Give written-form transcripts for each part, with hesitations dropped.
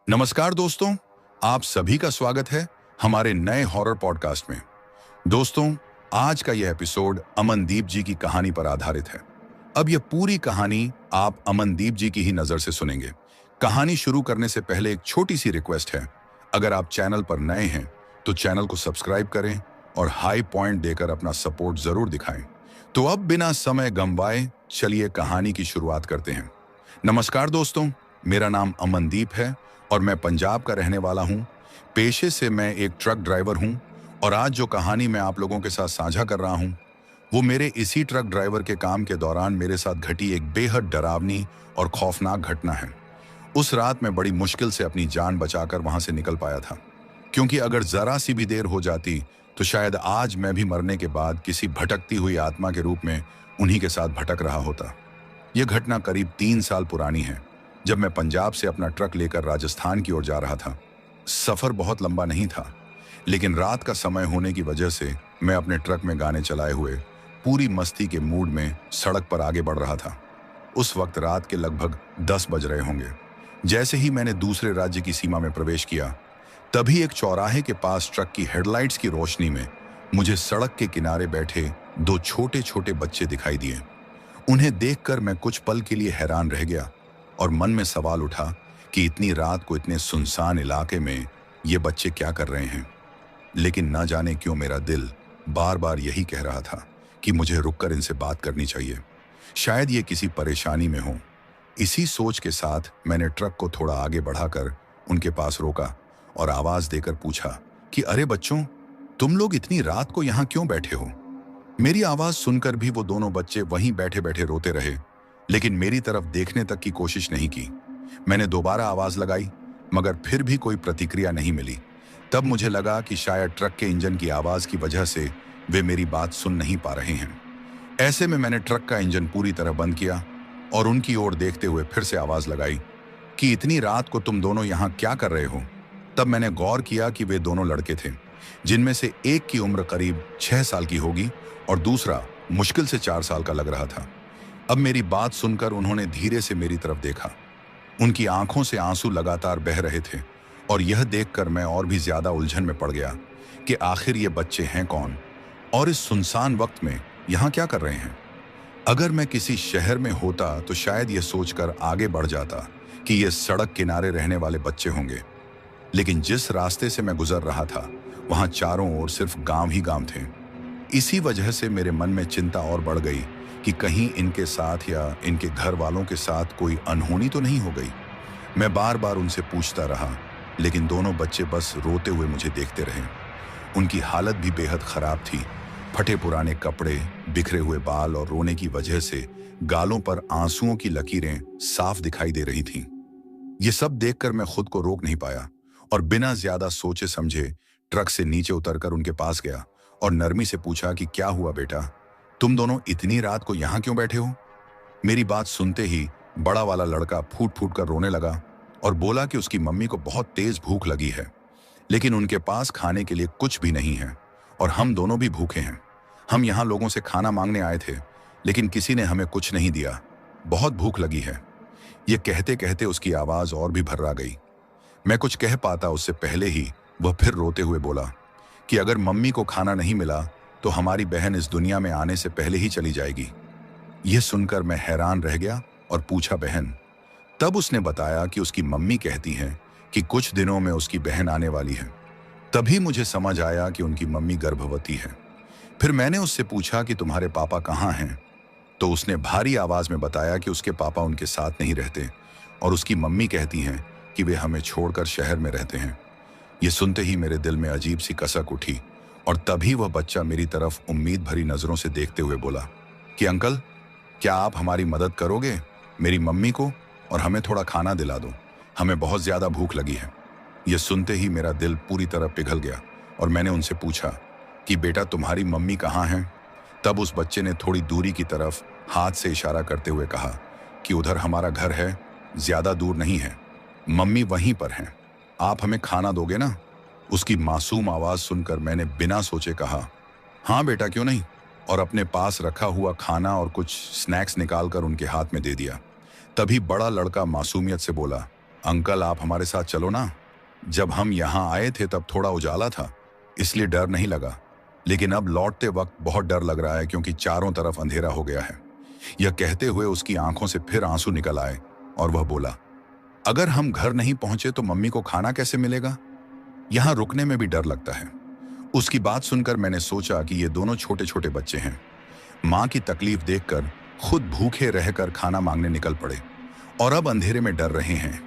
नमस्कार दोस्तों, आप सभी का स्वागत है हमारे नए हॉरर पॉडकास्ट में। दोस्तों, आज का यह एपिसोड अमनदीप जी की कहानी पर आधारित है। अब यह पूरी कहानी आप अमनदीप जी की ही नजर से सुनेंगे। कहानी शुरू करने से पहले एक छोटी सी रिक्वेस्ट है। अगर आप चैनल पर नए हैं तो चैनल को सब्सक्राइब करें और हाई पॉइंट देकर अपना सपोर्ट जरूर दिखाएं। तो अब बिना समय गंवाए चलिए कहानी की शुरुआत करते हैं। नमस्कार दोस्तों, मेरा नाम अमनदीप है और मैं पंजाब का रहने वाला हूं। पेशे से मैं एक ट्रक ड्राइवर हूं और आज जो कहानी मैं आप लोगों के साथ साझा कर रहा हूं वो मेरे इसी ट्रक ड्राइवर के काम के दौरान मेरे साथ घटी एक बेहद डरावनी और खौफनाक घटना है। उस रात मैं बड़ी मुश्किल से अपनी जान बचाकर वहां से निकल पाया था, क्योंकि अगर जरा सी भी देर हो जाती तो शायद आज मैं भी मरने के बाद किसी भटकती हुई आत्मा के रूप में उन्हीं के साथ भटक रहा होता। यह घटना करीब 3 साल पुरानी है, जब मैं पंजाब से अपना ट्रक लेकर राजस्थान की ओर जा रहा था। सफर बहुत लंबा नहीं था, लेकिन रात का समय होने की वजह से मैं अपने ट्रक में गाने चलाए हुए पूरी मस्ती के मूड में सड़क पर आगे बढ़ रहा था। उस वक्त रात के लगभग 10 बज रहे होंगे। जैसे ही मैंने दूसरे राज्य की सीमा में प्रवेश किया, तभी एक चौराहे के पास ट्रक की हेडलाइट्स की रोशनी में मुझे सड़क के किनारे बैठे 2 छोटे छोटे बच्चे दिखाई दिए। उन्हें देखकर मैं कुछ पल के लिए हैरान रह गया और मन में सवाल उठा कि इतनी रात को इतने सुनसान इलाके में ये बच्चे क्या कर रहे हैं। लेकिन न जाने क्यों मेरा दिल बार बार यही कह रहा था कि मुझे रुककर इनसे बात करनी चाहिए, शायद ये किसी परेशानी में हो। इसी सोच के साथ मैंने ट्रक को थोड़ा आगे बढ़ाकर उनके पास रोका और आवाज देकर पूछा कि अरे बच्चों, तुम लोग इतनी रात को यहाँ क्यों बैठे हो। मेरी आवाज सुनकर भी वो दोनों बच्चे वहीं बैठे बैठे रोते रहे, लेकिन मेरी तरफ देखने तक की कोशिश नहीं की। मैंने दोबारा आवाज लगाई, मगर फिर भी कोई प्रतिक्रिया नहीं मिली। तब मुझे लगा कि शायद ट्रक के इंजन की आवाज की वजह से वे मेरी बात सुन नहीं पा रहे हैं। ऐसे में मैंने ट्रक का इंजन पूरी तरह बंद किया और उनकी ओर देखते हुए फिर से आवाज लगाई कि इतनी रात को तुम दोनों यहाँ क्या कर रहे हो। तब मैंने गौर किया कि वे दोनों लड़के थे, जिनमें से एक की उम्र करीब 6 साल की होगी और दूसरा मुश्किल से 4 साल का लग रहा था। अब मेरी बात सुनकर उन्होंने धीरे से मेरी तरफ देखा। उनकी आंखों से आंसू लगातार बह रहे थे और यह देखकर मैं और भी ज्यादा उलझन में पड़ गया कि आखिर ये बच्चे हैं कौन और इस सुनसान वक्त में यहाँ क्या कर रहे हैं। अगर मैं किसी शहर में होता तो शायद ये सोचकर आगे बढ़ जाता कि ये सड़क किनारे रहने वाले बच्चे होंगे, लेकिन जिस रास्ते से मैं गुजर रहा था वहां चारों ओर सिर्फ गांव ही गांव थे। इसी वजह से मेरे मन में चिंता और बढ़ गई कि कहीं इनके साथ या इनके घर वालों के साथ कोई अनहोनी तो नहीं हो गई। मैं बार बार उनसे पूछता रहा, लेकिन दोनों बच्चे बस रोते हुए मुझे देखते रहे। उनकी हालत भी बेहद खराब थी। फटे पुराने कपड़े, बिखरे हुए बाल और रोने की वजह से गालों पर आंसुओं की लकीरें साफ दिखाई दे रही थीं। ये सब देखकर मैं खुद को रोक नहीं पाया और बिना ज्यादा सोचे समझे ट्रक से नीचे उतरकर उनके पास गया और नरमी से पूछा कि क्या हुआ बेटा, तुम दोनों इतनी रात को यहाँ क्यों बैठे हो। मेरी बात सुनते ही बड़ा वाला लड़का फूट फूट कर रोने लगा और बोला कि उसकी मम्मी को बहुत तेज भूख लगी है, लेकिन उनके पास खाने के लिए कुछ भी नहीं है और हम दोनों भी भूखे हैं। हम यहाँ लोगों से खाना मांगने आए थे, लेकिन किसी ने हमें कुछ नहीं दिया। बहुत भूख लगी है। ये कहते कहते उसकी आवाज और भी भर्रा गई। मैं कुछ कह पाता उससे पहले ही वह फिर रोते हुए बोला कि अगर मम्मी को खाना नहीं मिला तो हमारी बहन इस दुनिया में आने से पहले ही चली जाएगी। यह सुनकर मैं हैरान रह गया और पूछा बहन। तब उसने बताया कि उसकी मम्मी कहती हैं कि कुछ दिनों में उसकी बहन आने वाली है। तभी मुझे समझ आया कि उनकी मम्मी गर्भवती है। फिर मैंने उससे पूछा कि तुम्हारे पापा कहाँ हैं, तो उसने भारी आवाज में बताया कि उसके पापा उनके साथ नहीं रहते और उसकी मम्मी कहती हैं कि वे हमें छोड़कर शहर में रहते हैं। ये सुनते ही मेरे दिल में अजीब सी कसक उठी और तभी वह बच्चा मेरी तरफ उम्मीद भरी नजरों से देखते हुए बोला कि अंकल, क्या आप हमारी मदद करोगे, मेरी मम्मी को और हमें थोड़ा खाना दिला दो, हमें बहुत ज्यादा भूख लगी है। यह सुनते ही मेरा दिल पूरी तरह पिघल गया और मैंने उनसे पूछा कि बेटा तुम्हारी मम्मी कहाँ हैं। तब उस बच्चे ने थोड़ी दूरी की तरफ हाथ से इशारा करते हुए कहा कि उधर हमारा घर है, ज्यादा दूर नहीं है, मम्मी वहीं पर हैं, आप हमें खाना दोगे ना। उसकी मासूम आवाज सुनकर मैंने बिना सोचे कहा हाँ बेटा, क्यों नहीं, और अपने पास रखा हुआ खाना और कुछ स्नैक्स निकालकर उनके हाथ में दे दिया। तभी बड़ा लड़का मासूमियत से बोला अंकल आप हमारे साथ चलो ना। जब हम यहाँ आए थे तब थोड़ा उजाला था, इसलिए डर नहीं लगा, लेकिन अब लौटते वक्त बहुत डर लग रहा है क्योंकि चारों तरफ अंधेरा हो गया है। यह कहते हुए उसकी आंखों से फिर आंसू निकल आए और वह बोला, अगर हम घर नहीं पहुंचे तो मम्मी को खाना कैसे मिलेगा? यहाँ रुकने में भी डर लगता है। उसकी बात सुनकर मैंने सोचा कि ये दोनों छोटे छोटे बच्चे हैं। माँ की तकलीफ देखकर खुद भूखे रहकर खाना मांगने निकल पड़े और अब अंधेरे में डर रहे हैं।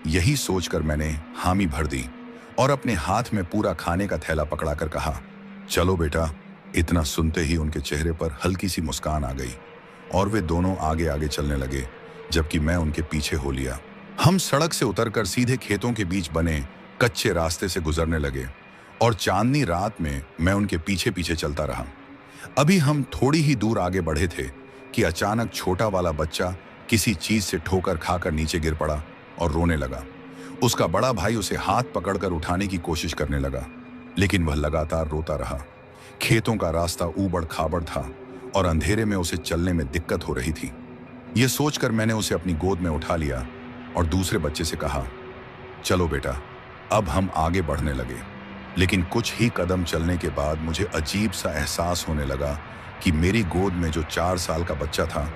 यही सोचकर मैंने हामी भर दी और अपने हाथ में पूरा खाने का थैला पकड़ाकर कहा, चलो बेटा। इतना सुनते ही उनके चेहरे पर हल्की सी मुस्कान आ गई और वे दोनों आगे आगे चलने लगे, जबकि मैं उनके पीछे हो लिया। हम सड़क से उतरकर सीधे खेतों के बीच बने कच्चे रास्ते से गुजरने लगे और चांदनी रात में मैं उनके पीछे पीछे चलता रहा। अभी हम थोड़ी ही दूर आगे बढ़े थे कि अचानक छोटा वाला बच्चा किसी चीज से ठोकर खाकर नीचे गिर पड़ा और रोने लगा। उसका बड़ा भाई उसे हाथ पकड़कर उठाने की कोशिश करने लगा, लेकिन वह लगातार रोता रहा। खेतों का रास्ता ऊबड़ खाबड़ था और अंधेरे में उसे चलने में दिक्कत हो रही थी। यह सोचकर मैंने उसे अपनी गोद में उठा लिया और दूसरे बच्चे से कहा, चलो बेटा। अब हम आगे बढ़ने लगे, लेकिन कुछ ही कदम चलने के बाद मुझे अजीब सा एहसास होने लगा कि मेरी गोद में जो 4 साल का बच्चा था,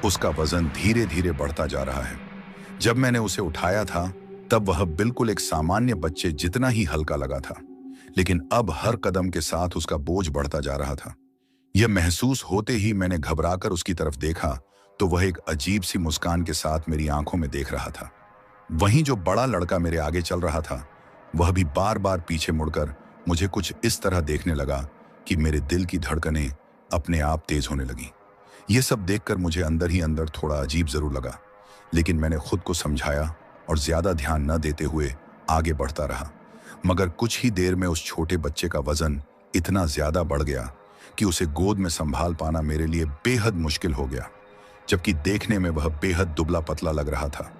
उसका वजन धीरे धीरे बढ़ता जा रहा है। जब मैंने उसे उठाया था तब वह बिल्कुल एक सामान्य बच्चे जितना ही हल्का लगा था, लेकिन अब हर कदम के साथ उसका बोझ बढ़ता जा रहा था। यह महसूस होते ही मैंने घबराकर उसकी तरफ देखा तो वह एक अजीब सी मुस्कान के साथ मेरी आंखों में देख रहा था। वहीं जो बड़ा लड़का मेरे आगे चल रहा था, वह भी बार बार पीछे मुड़कर मुझे कुछ इस तरह देखने लगा कि मेरे दिल की धड़कनें अपने आप तेज होने लगी। यह सब देखकर मुझे अंदर ही अंदर थोड़ा अजीब जरूर लगा, लेकिन मैंने खुद को समझाया और ज्यादा ध्यान न देते हुए आगे बढ़ता रहा। मगर कुछ ही देर में उस छोटे बच्चे का वजन इतना ज्यादा बढ़ गया कि उसे गोद में संभाल पाना मेरे लिए बेहद मुश्किल हो गया, जबकि देखने में वह बेहद दुबला पतला लग रहा था।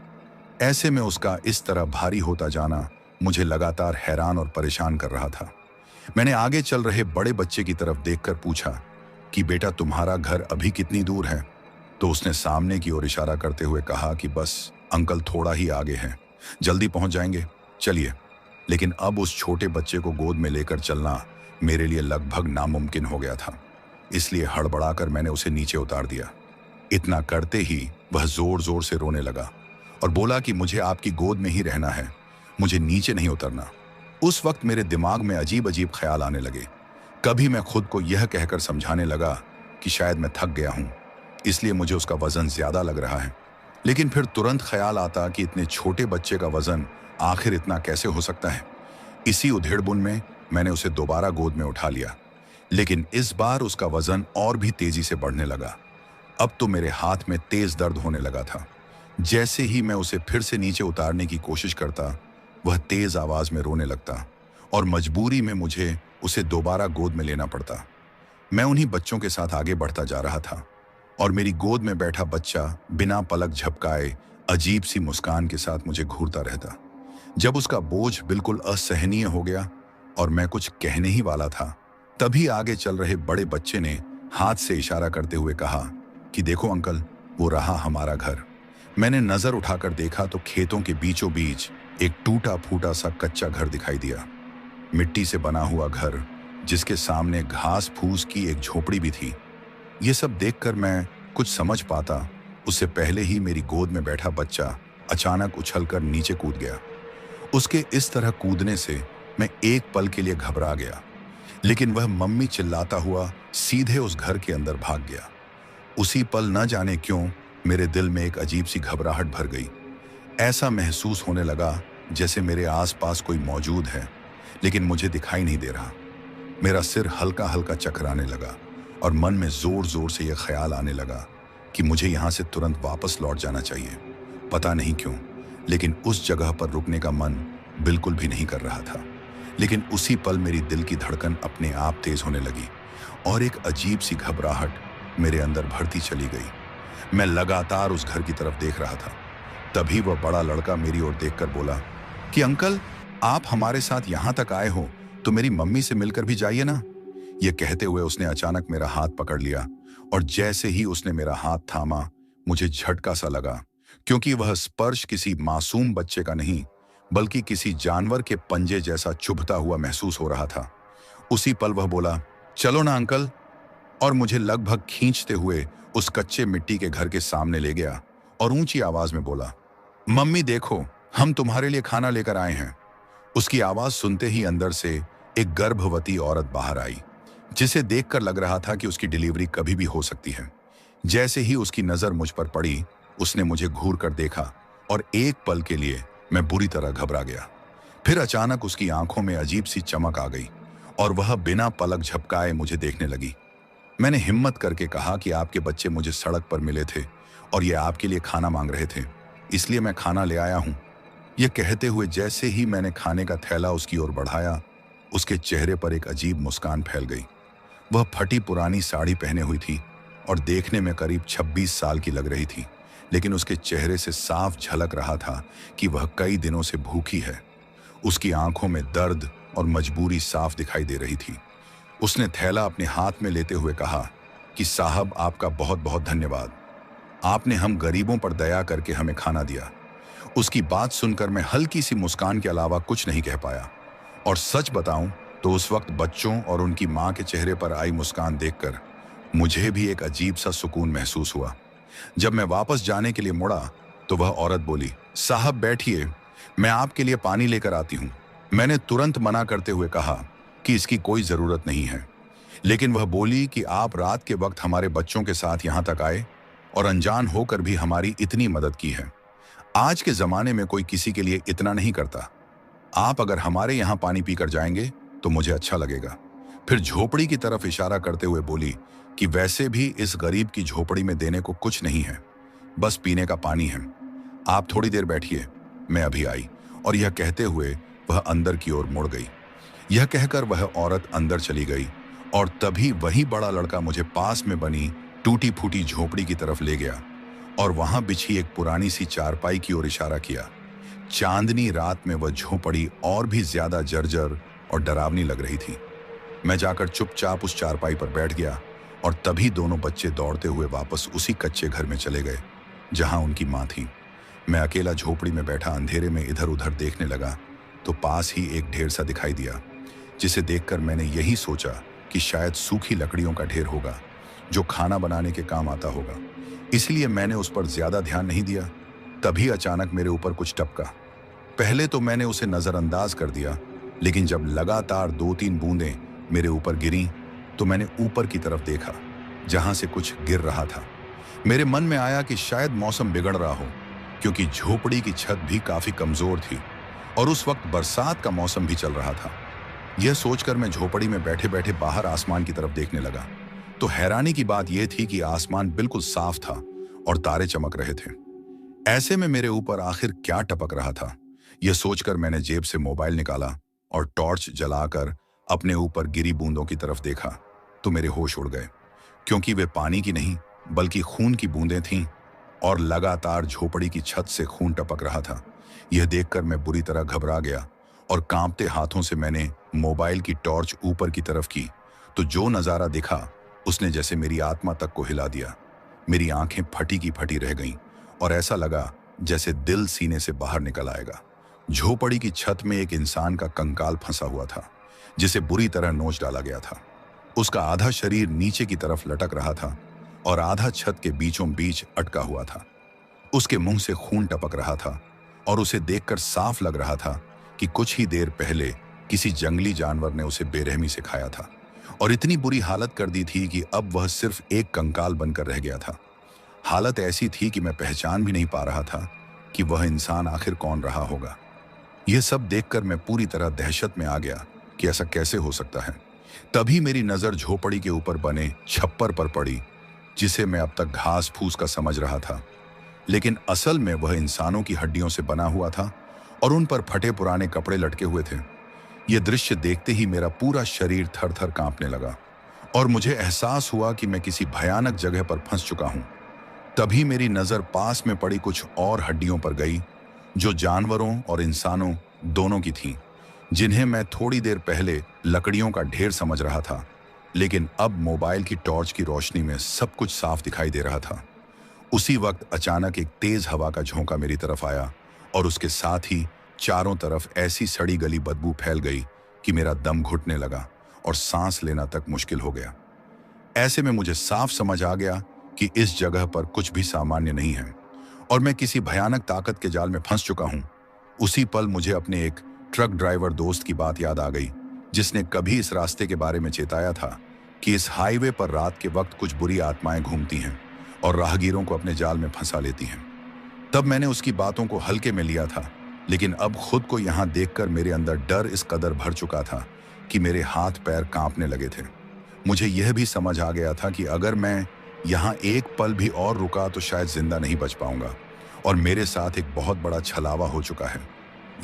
ऐसे में उसका इस तरह भारी होता जाना मुझे लगातार हैरान और परेशान कर रहा था। मैंने आगे चल रहे बड़े बच्चे की तरफ देखकर पूछा कि बेटा तुम्हारा घर अभी कितनी दूर है? तो उसने सामने की ओर इशारा करते हुए कहा कि बस अंकल थोड़ा ही आगे है, जल्दी पहुंच जाएंगे, चलिए। लेकिन अब उस छोटे बच्चे को गोद में लेकर चलना मेरे लिए लगभग नामुमकिन हो गया था, इसलिए हड़बड़ाकर मैंने उसे नीचे उतार दिया। इतना करते ही वह जोर जोर से रोने लगा और बोला कि मुझे आपकी गोद में ही रहना है, मुझे नीचे नहीं उतरना। उस वक्त मेरे दिमाग में अजीब अजीब ख्याल आने लगे। कभी मैं खुद को यह कहकर समझाने लगा कि शायद मैं थक गया हूं, इसलिए मुझे उसका वजन ज्यादा लग रहा है, लेकिन फिर तुरंत ख्याल आता कि इतने छोटे बच्चे का वजन आखिर इतना कैसे हो सकता है। इसी उधेड़बुन में मैंने उसे दोबारा गोद में उठा लिया, लेकिन इस बार उसका वजन और भी तेजी से बढ़ने लगा। अब तो मेरे हाथ में तेज दर्द होने लगा था। जैसे ही मैं उसे फिर से नीचे उतारने की कोशिश करता, वह तेज आवाज में रोने लगता और मजबूरी में मुझे उसे दोबारा गोद में लेना पड़ता। मैं उन्हीं बच्चों के साथ आगे बढ़ता जा रहा था और मेरी गोद में बैठा बच्चा बिना पलक झपकाए अजीब सी मुस्कान के साथ मुझे घूरता रहता। जब उसका बोझ बिल्कुल असहनीय हो गया और मैं कुछ कहने ही वाला था, तभी आगे चल रहे बड़े बच्चे ने हाथ से इशारा करते हुए कहा कि देखो अंकल, वो रहा हमारा घर। मैंने नजर उठाकर देखा तो खेतों के बीचों बीच एक टूटा फूटा सा कच्चा घर दिखाई दिया। मिट्टी से बना हुआ घर, जिसके सामने घास फूस की एक झोपड़ी भी थी। ये सब देखकर मैं कुछ समझ पाता उससे पहले ही मेरी गोद में बैठा बच्चा अचानक उछलकर नीचे कूद गया। उसके इस तरह कूदने से मैं एक पल के लिए घबरा गया, लेकिन वह मम्मी चिल्लाता हुआ सीधे उस घर के अंदर भाग गया। उसी पल न जाने क्यों मेरे दिल में एक अजीब सी घबराहट भर गई। ऐसा महसूस होने लगा जैसे मेरे आसपास कोई मौजूद है, लेकिन मुझे दिखाई नहीं दे रहा। मेरा सिर हल्का हल्का चकराने लगा और मन में जोर जोर से यह ख्याल आने लगा कि मुझे यहाँ से तुरंत वापस लौट जाना चाहिए। पता नहीं क्यों, लेकिन उस जगह पर रुकने का मन बिल्कुल भी नहीं कर रहा था। लेकिन उसी पल मेरी दिल की धड़कन अपने आप तेज होने लगी और एक अजीब सी घबराहट मेरे अंदर भरती चली गई। मैं लगातार उस घर की तरफ देख रहा था। तभी वह बड़ा लड़का मेरी ओर देखकर बोला कि अंकल, आप हमारे साथ यहाँ तक आए हो तो मेरी मम्मी से मिलकर भी जाइए ना। यह कहते हुए उसने अचानक मेरा हाथ पकड़ लिया और जैसे ही उसने मेरा हाथ थामा, मुझे झटका सा लगा, क्योंकि वह स्पर्श किसी मासूम बच्चे का नहीं, बल्कि किसी जानवर के पंजे जैसा चुभता हुआ महसूस हो रहा था। उसी पल वह बोला, चलो ना अंकल, और मुझे लगभग खींचते हुए उस कच्चे मिट्टी के घर के सामने ले गया और ऊंची आवाज में बोला, मम्मी देखो, हम तुम्हारे लिए खाना लेकर आए हैं। उसकी आवाज सुनते ही अंदर से एक गर्भवती औरत बाहर आई, जिसे देखकर लग रहा था कि उसकी डिलीवरी कभी भी हो सकती है। जैसे ही उसकी नजर मुझ पर पड़ी, उसने मुझे घूर कर देखा और एक पल के लिए मैं बुरी तरह घबरा गया। फिर अचानक उसकी आंखों में अजीब सी चमक आ गई और वह बिना पलक झपकाए मुझे देखने लगी। मैंने हिम्मत करके कहा कि आपके बच्चे मुझे सड़क पर मिले थे और ये आपके लिए खाना मांग रहे थे, इसलिए मैं खाना ले आया हूं। यह कहते हुए जैसे ही मैंने खाने का थैला उसकी ओर बढ़ाया, उसके चेहरे पर एक अजीब मुस्कान फैल गई। वह फटी पुरानी साड़ी पहने हुई थी और देखने में करीब 26 साल की लग रही थी, लेकिन उसके चेहरे से साफ झलक रहा था कि वह कई दिनों से भूखी है। उसकी आंखों में दर्द और मजबूरी साफ दिखाई दे रही थी। उसने थैला अपने हाथ में लेते हुए कहा कि साहब, आपका बहुत बहुत धन्यवाद। आपने हम गरीबों पर दया करके हमें खाना दिया। उसकी बात सुनकर मैं हल्की सी मुस्कान के अलावा कुछ नहीं कह पाया। और सच बताऊं तो उस वक्त बच्चों और उनकी मां के चेहरे पर आई मुस्कान देखकर मुझे भी एक अजीब सा सुकून महसूस हुआ। जब मैं वापस जाने के लिए मुड़ा तो वह औरत बोली, साहब बैठिए, मैं आपके लिए पानी लेकर आती हूँ। मैंने तुरंत मना करते हुए कहा कि इसकी कोई जरूरत नहीं है, लेकिन वह बोली कि आप रात के वक्त हमारे बच्चों के साथ यहाँ तक आए और अनजान होकर भी हमारी इतनी मदद की है। आज के जमाने में कोई किसी के लिए इतना नहीं करता। आप अगर हमारे यहाँ पानी पीकर जाएंगे तो मुझे अच्छा लगेगा। फिर झोपड़ी की तरफ इशारा करते हुए बोली कि वैसे भी इस गरीब की झोपड़ी में देने को कुछ नहीं है, बस पीने का पानी है। आप थोड़ी देर बैठिए, मैं अभी आई। और यह कहते हुए वह अंदर की ओर मुड़ गई। यह कहकर वह औरत अंदर चली गई और तभी वही बड़ा लड़का मुझे पास में बनी टूटी फूटी झोपड़ी की तरफ ले गया और वहां बिछी एक पुरानी सी चारपाई की ओर इशारा किया। चांदनी रात में वह झोपड़ी और भी ज्यादा जर्जर और डरावनी लग रही थी। मैं जाकर चुपचाप उस चारपाई पर बैठ गया और तभी दोनों बच्चे दौड़ते हुए वापस उसी कच्चे घर में चले गए जहां उनकी मां थी। मैं अकेला झोपड़ी में बैठा अंधेरे में इधर उधर देखने लगा तो पास ही एक ढेर सा दिखाई दिया, जिसे देखकर मैंने यही सोचा कि शायद सूखी लकड़ियों का ढेर होगा जो खाना बनाने के काम आता होगा। इसलिए मैंने उस पर ज्यादा ध्यान नहीं दिया। तभी अचानक मेरे ऊपर कुछ टपका। पहले तो मैंने उसे नजरअंदाज कर दिया, लेकिन जब लगातार 2-3 बूंदें मेरे ऊपर गिरीं तो मैंने ऊपर की तरफ देखा जहां से कुछ गिर रहा था। मेरे मन में आया कि शायद मौसम बिगड़ रहा हो, क्योंकि झोपड़ी की छत भी काफी कमजोर थी और उस वक्त बरसात का मौसम भी चल रहा था। यह सोचकर मैं झोपड़ी में बैठे बैठे बाहर आसमान की तरफ देखने लगा तो हैरानी की बात यह थी कि आसमान बिल्कुल साफ था और तारे चमक रहे थे। ऐसे में मेरे ऊपर आखिर क्या टपक रहा था, यह सोचकर मैंने जेब से मोबाइल निकाला और टॉर्च जलाकर अपने ऊपर गिरी बूंदों की तरफ देखा तो मेरे होश उड़ गए, क्योंकि वे पानी की नहीं बल्कि खून की बूंदें थीं और लगातार झोपड़ी की छत से खून टपक रहा था। यह देखकर मैं बुरी तरह घबरा गया और कांपते हाथों से मैंने मोबाइल की टॉर्च ऊपर की तरफ की तो जो नजारा दिखा उसने जैसे मेरी आत्मा तक को हिला दिया। मेरी आंखें फटी की फटी रह गईं और ऐसा लगा जैसे दिल सीने से बाहर निकल आएगा। झोपड़ी की छत में एक इंसान का कंकाल फंसा हुआ था, जिसे बुरी तरह नोच डाला गया था। उसका आधा शरीर नीचे की तरफ लटक रहा था और आधा छत के बीचों बीच अटका हुआ था। उसके मुंह से खून टपक रहा था और उसे देखकर साफ लग रहा था कि कुछ ही देर पहले किसी जंगली जानवर ने उसे बेरहमी से खाया था और इतनी बुरी हालत कर दी थी कि अब वह सिर्फ एक कंकाल बनकर रह गया था। हालत ऐसी थी कि मैं पहचान भी नहीं पा रहा था कि वह इंसान आखिर कौन रहा होगा। यह सब देखकर मैं पूरी तरह दहशत में आ गया कि ऐसा कैसे हो सकता है। तभी मेरी नजर झोपड़ी के ऊपर बने छप्पर पर पड़ी, जिसे मैं अब तक घास फूस का समझ रहा था, लेकिन असल में वह इंसानों की हड्डियों से बना हुआ था और उन पर फटे पुराने कपड़े लटके हुए थे। यह दृश्य देखते ही मेरा पूरा शरीर थर थर कांपने लगा और मुझे एहसास हुआ कि मैं किसी भयानक जगह पर फंस चुका हूं। तभी मेरी नजर पास में पड़ी कुछ और हड्डियों पर गई, जो जानवरों और इंसानों दोनों की थीं, जिन्हें मैं थोड़ी देर पहले लकड़ियों का ढेर समझ रहा था, लेकिन अब मोबाइल की टॉर्च की रोशनी में सब कुछ साफ दिखाई दे रहा था। उसी वक्त अचानक एक तेज हवा का झोंका मेरी तरफ आया और उसके साथ ही चारों तरफ ऐसी सड़ी गली बदबू फैल गई कि मेरा दम घुटने लगा और सांस लेना तक मुश्किल हो गया। ऐसे में मुझे साफ समझ आ गया कि इस जगह पर कुछ भी सामान्य नहीं है और मैं किसी भयानक ताकत के जाल में फंस चुका हूं। उसी पल मुझे अपने एक ट्रक ड्राइवर दोस्त की बात याद आ गई, जिसने कभी इस रास्ते के बारे में चेताया था कि इस हाईवे पर रात के वक्त कुछ बुरी आत्माएं घूमती हैं और राहगीरों को अपने जाल में फंसा लेती हैं। तब मैंने उसकी बातों को हल्के में लिया था, लेकिन अब खुद को यहां देखकर मेरे अंदर डर इस कदर भर चुका था कि मेरे हाथ पैर कांपने लगे थे। मुझे यह भी समझ आ गया था कि अगर मैं यहाँ एक पल भी और रुका तो शायद जिंदा नहीं बच पाऊंगा और मेरे साथ एक बहुत बड़ा छलावा हो चुका है।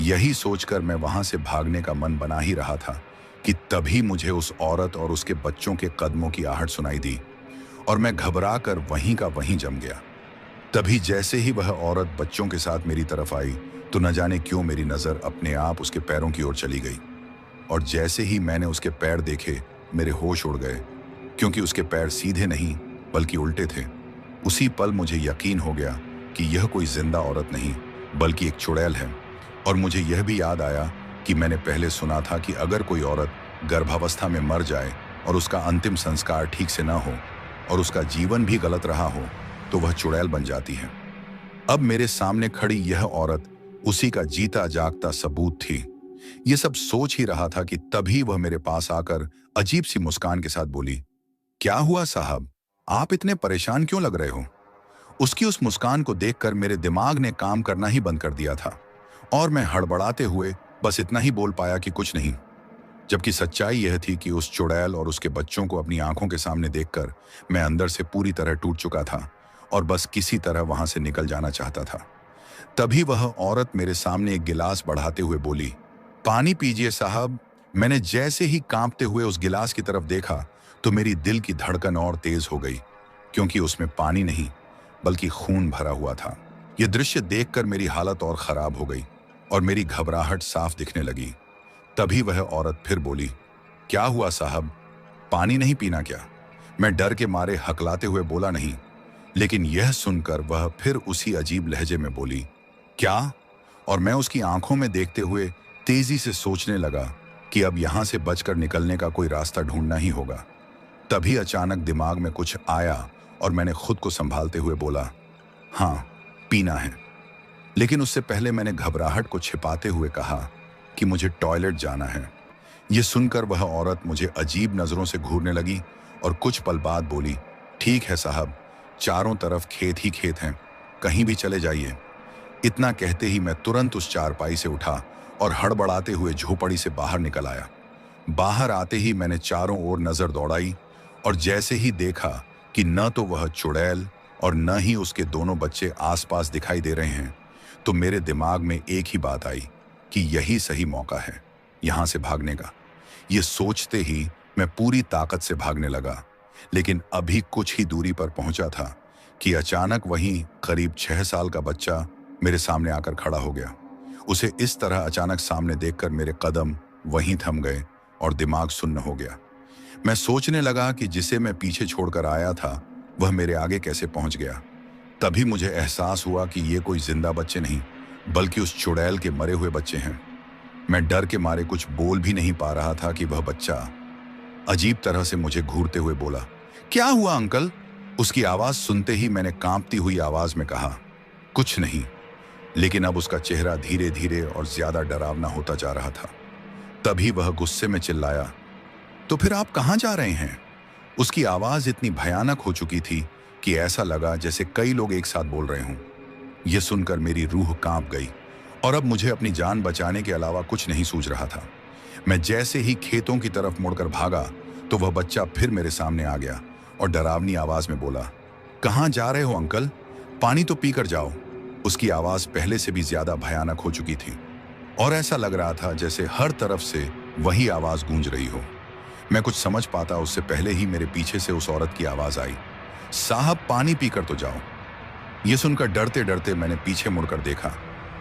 यही सोचकर मैं वहां से भागने का मन बना ही रहा था कि तभी मुझे उस औरत और उसके बच्चों के कदमों की आहट सुनाई दी और मैं घबरा कर वहीं का वहीं जम गया। तभी जैसे ही वह औरत बच्चों के साथ मेरी तरफ आई तो न जाने क्यों मेरी नजर अपने आप उसके पैरों की ओर चली गई और जैसे ही मैंने उसके पैर देखे मेरे होश उड़ गए, क्योंकि उसके पैर सीधे नहीं बल्कि उल्टे थे। उसी पल मुझे यकीन हो गया कि यह कोई जिंदा औरत नहीं बल्कि एक चुड़ैल है। और मुझे यह भी याद आया कि मैंने पहले सुना था कि अगर कोई औरत गर्भावस्था में मर जाए और उसका अंतिम संस्कार ठीक से ना हो और उसका जीवन भी गलत रहा हो तो वह चुड़ैल बन जाती है। अब मेरे सामने खड़ी यह औरत उसी का जीता जागता सबूत थी। ये सब सोच ही रहा था कि तभी वह मेरे पास आकर अजीब सी मुस्कान के साथ बोली, क्या हुआ साहब, आप इतने परेशान क्यों लग रहे हो? उसकी उस मुस्कान को देखकर मेरे दिमाग ने काम करना ही बंद कर दिया था और मैं हड़बड़ाते हुए बस इतना ही बोल पाया कि कुछ नहीं। जबकि सच्चाई यह थी कि उस चुड़ैल और उसके बच्चों को अपनी आंखों के सामने देखकर मैं अंदर से पूरी तरह टूट चुका था और बस किसी तरह वहां से निकल जाना चाहता था। तभी वह औरत मेरे सामने एक गिलास बढ़ाते हुए बोली, पानी पीजिए साहब। मैंने जैसे ही कांपते हुए उस गिलास की तरफ देखा तो मेरी दिल की धड़कन और तेज हो गई, क्योंकि उसमें पानी नहीं बल्कि खून भरा हुआ था। यह दृश्य देखकर मेरी हालत और खराब हो गई और मेरी घबराहट साफ दिखने लगी। तभी वह औरत फिर बोली, क्या हुआ साहब, पानी नहीं पीना क्या? मैं डर के मारे हकलाते हुए बोला, नहीं। लेकिन यह सुनकर वह फिर उसी अजीब लहजे में बोली, क्या? और मैं उसकी आंखों में देखते हुए तेजी से सोचने लगा कि अब यहां से बचकर निकलने का कोई रास्ता ढूंढना ही होगा। तभी अचानक दिमाग में कुछ आया और मैंने खुद को संभालते हुए बोला, हाँ, पीना है। लेकिन उससे पहले मैंने घबराहट को छिपाते हुए कहा कि मुझे टॉयलेट जाना है। यह सुनकर वह औरत मुझे अजीब नजरों से घूरने लगी और कुछ पल बाद बोली, ठीक है साहब, चारों तरफ खेत ही खेत हैं, कहीं भी चले जाइए। इतना कहते ही मैं तुरंत उस चारपाई से उठा और हड़बड़ाते हुए झोपड़ी से बाहर निकल आया। बाहर आते ही मैंने चारों ओर नजर दौड़ाई और जैसे ही देखा कि न तो वह चुड़ैल और न ही उसके दोनों बच्चे आसपास दिखाई दे रहे हैं, तो मेरे दिमाग में एक ही बात आई कि यही सही मौका है यहां से भागने का। ये सोचते ही मैं पूरी ताकत से भागने लगा, लेकिन अभी कुछ ही दूरी पर पहुंचा था कि अचानक वहीं करीब 6 साल का बच्चा मेरे सामने आकर खड़ा हो गया। उसे इस तरह अचानक सामने देखकर मेरे कदम वहीं थम गए और दिमाग सुन्न हो गया। मैं सोचने लगा कि जिसे मैं पीछे छोड़कर आया था वह मेरे आगे कैसे पहुंच गया। तभी मुझे एहसास हुआ कि ये कोई जिंदा बच्चे नहीं बल्कि उस चुड़ैल के मरे हुए बच्चे हैं। मैं डर के मारे कुछ बोल भी नहीं पा रहा था कि वह बच्चा अजीब तरह से मुझे घूरते हुए बोला, क्या हुआ अंकल? उसकी आवाज सुनते ही मैंने कांपती हुई आवाज में कहा, कुछ नहीं। लेकिन अब उसका चेहरा धीरे धीरे और ज्यादा डरावना होता जा रहा था। तभी वह गुस्से में चिल्लाया, तो फिर आप कहां जा रहे हैं? उसकी आवाज इतनी भयानक हो चुकी थी कि ऐसा लगा जैसे कई लोग एक साथ बोल रहे हों। यह सुनकर मेरी रूह कांप गई और अब मुझे अपनी जान बचाने के अलावा कुछ नहीं सूझ रहा था। मैं जैसे ही खेतों की तरफ मुड़कर भागा तो वह बच्चा फिर मेरे सामने आ गया और डरावनी आवाज में बोला, कहां जा रहे हो अंकल? पानी तो पी कर जाओ। उसकी आवाज पहले से भी ज्यादा भयानक हो चुकी थी और ऐसा लग रहा था जैसे हर तरफ से वही आवाज गूंज रही हो। मैं कुछ समझ पाता उससे पहले ही मेरे पीछे से उस औरत की आवाज आई, साहब पानी पीकर तो जाओ। यह सुनकर डरते डरते मैंने पीछे मुड़कर देखा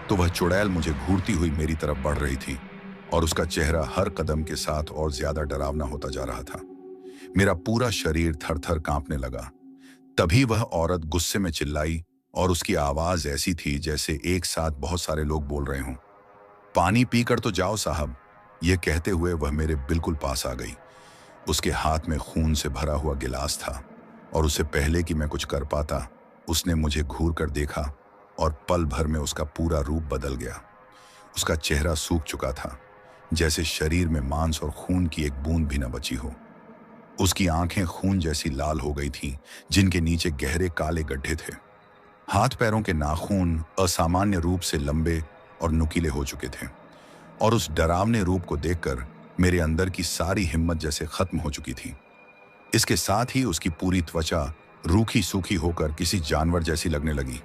तो वह चुड़ैल मुझे घूरती हुई मेरी तरफ बढ़ रही थी और उसका चेहरा हर कदम के साथ और ज्यादा डरावना होता जा रहा था। मेरा पूरा शरीर थर थर कांपने लगा। तभी वह औरत गुस्से में चिल्लाई और उसकी आवाज ऐसी थी जैसे एक साथ बहुत सारे लोग बोल रहे हों। पानी पीकर तो जाओ साहब। यह कहते हुए वह मेरे बिल्कुल पास आ गई। उसके हाथ में खून से भरा हुआ गिलास था और उससे पहले कि मैं कुछ कर पाता, उसने मुझे घूर कर देखा और पल भर में उसका पूरा रूप बदल गया। उसका चेहरा सूख चुका था, जैसे शरीर में मांस और खून की एक बूंद भी न बची हो। उसकी आंखें खून जैसी लाल हो गई थीं, जिनके नीचे गहरे काले गड्ढे थे। हाथ पैरों के नाखून असामान्य रूप से लंबे और नुकीले हो चुके थे और उस डरावने रूप को देखकर मेरे अंदर की सारी हिम्मत जैसे खत्म हो चुकी थी। इसके साथ ही उसकी पूरी त्वचा रूखी सूखी होकर किसी जानवर जैसी लगने लगी।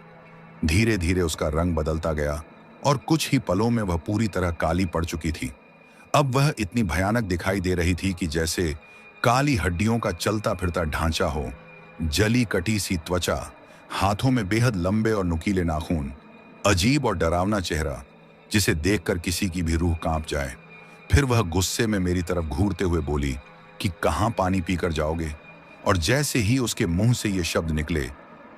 धीरे धीरे उसका रंग बदलता गया और कुछ ही पलों में वह पूरी तरह काली पड़ चुकी थी। अब वह इतनी भयानक दिखाई दे रही थी कि जैसे काली हड्डियों का चलता फिरता ढांचा हो, जली कटी सी त्वचा, हाथों में बेहद लंबे और नुकीले नाखून, अजीब और डरावना चेहरा जिसे देखकर किसी की भी रूह कांप जाए। फिर वह गुस्से में मेरी तरफ घूरते हुए बोली कि कहाँ पानी पीकर जाओगे। और जैसे ही उसके मुंह से ये शब्द निकले,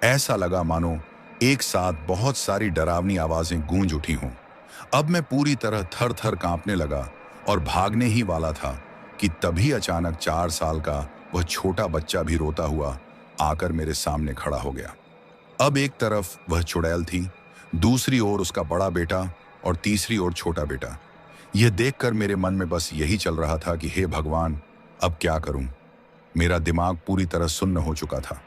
ऐसा लगा मानो एक साथ बहुत सारी डरावनी आवाजें गूंज उठी हों। अब मैं पूरी तरह थर थर कांपने लगा और भागने ही वाला था कि तभी अचानक 4 साल का वह छोटा बच्चा भी रोता हुआ आकर मेरे सामने खड़ा हो गया। अब एक तरफ वह चुड़ैल थी, दूसरी ओर उसका बड़ा बेटा और तीसरी ओर छोटा बेटा। यह देखकर मेरे मन में बस यही चल रहा था कि हे भगवान, अब क्या करूं। मेरा दिमाग पूरी तरह सुन्न हो चुका था।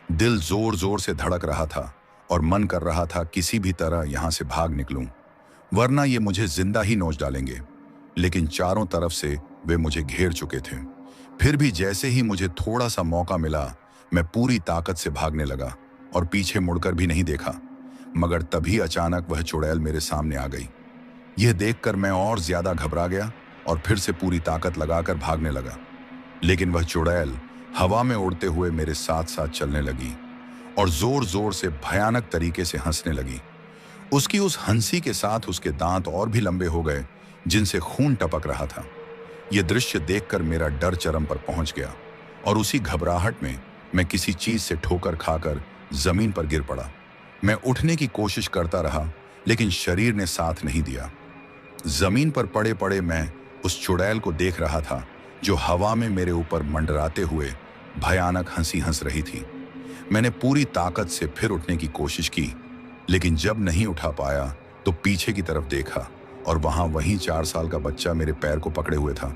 दिल जोर जोर से धड़क रहा था और मन कर रहा था किसी भी तरह यहां से भाग निकलूं, वरना ये मुझे जिंदा ही नोच डालेंगे। लेकिन चारों तरफ से वे मुझे घेर चुके थे। फिर भी जैसे ही मुझे थोड़ा सा मौका मिला, मैं पूरी ताकत से भागने लगा और पीछे मुड़कर भी नहीं देखा। मगर तभी अचानक वह चुड़ैल मेरे सामने आ गई। यह देखकर मैं और ज्यादा घबरा गया और फिर से पूरी ताकत लगाकर भागने लगा। लेकिन वह चुड़ैल हवा में उड़ते हुए मेरे साथ साथ चलने लगी और जोर जोर से भयानक तरीके से हंसने लगी। उसकी उस हंसी के साथ उसके दांत और भी लंबे हो गए, जिनसे खून टपक रहा था। यह दृश्य देखकर मेरा डर चरम पर पहुंच गया और उसी घबराहट में मैं किसी चीज से ठोकर खाकर जमीन पर गिर पड़ा। मैं उठने की कोशिश करता रहा, लेकिन शरीर ने साथ नहीं दिया। जमीन पर पड़े पड़े मैं उस चुड़ैल को देख रहा था, जो हवा में मेरे ऊपर मंडराते हुए भयानक हंसी हंस रही थी। मैंने पूरी ताकत से फिर उठने की कोशिश की, लेकिन जब नहीं उठा पाया तो पीछे की तरफ देखा और वहां वही 4 साल का बच्चा मेरे पैर को पकड़े हुए था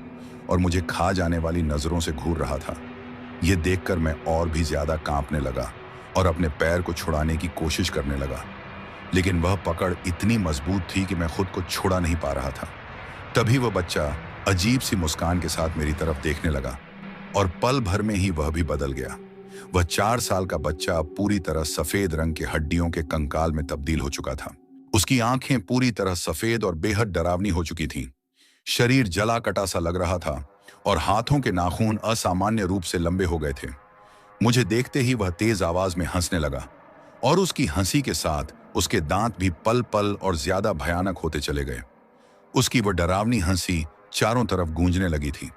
और मुझे खा जाने वाली नजरों से घूर रहा था। यह देखकर मैं और भी ज्यादा कांपने लगा और अपने पैर को छुड़ाने की कोशिश करने लगा, लेकिन वह पकड़ इतनी मजबूत थी कि मैं खुद को छुड़ा नहीं पा रहा था। तभी वह बच्चा अजीब सी मुस्कान के साथ मेरी तरफ देखने लगा और पल भर में ही वह भी बदल गया। वह 4 साल का बच्चा अब पूरी तरह सफेद रंग के हड्डियों के कंकाल में तब्दील हो चुका था। उसकी आंखें पूरी तरह सफेद और बेहद डरावनी हो चुकी थीं। शरीर जला कटा सा लग रहा था और हाथों के नाखून असामान्य रूप से लंबे हो गए थे। मुझे देखते ही वह तेज आवाज में हंसने लगा और उसकी हंसी के साथ उसके दांत भी पल पल और ज्यादा भयानक होते चले गए। उसकी वह डरावनी हंसी चारों तरफ गूंजने लगी थी।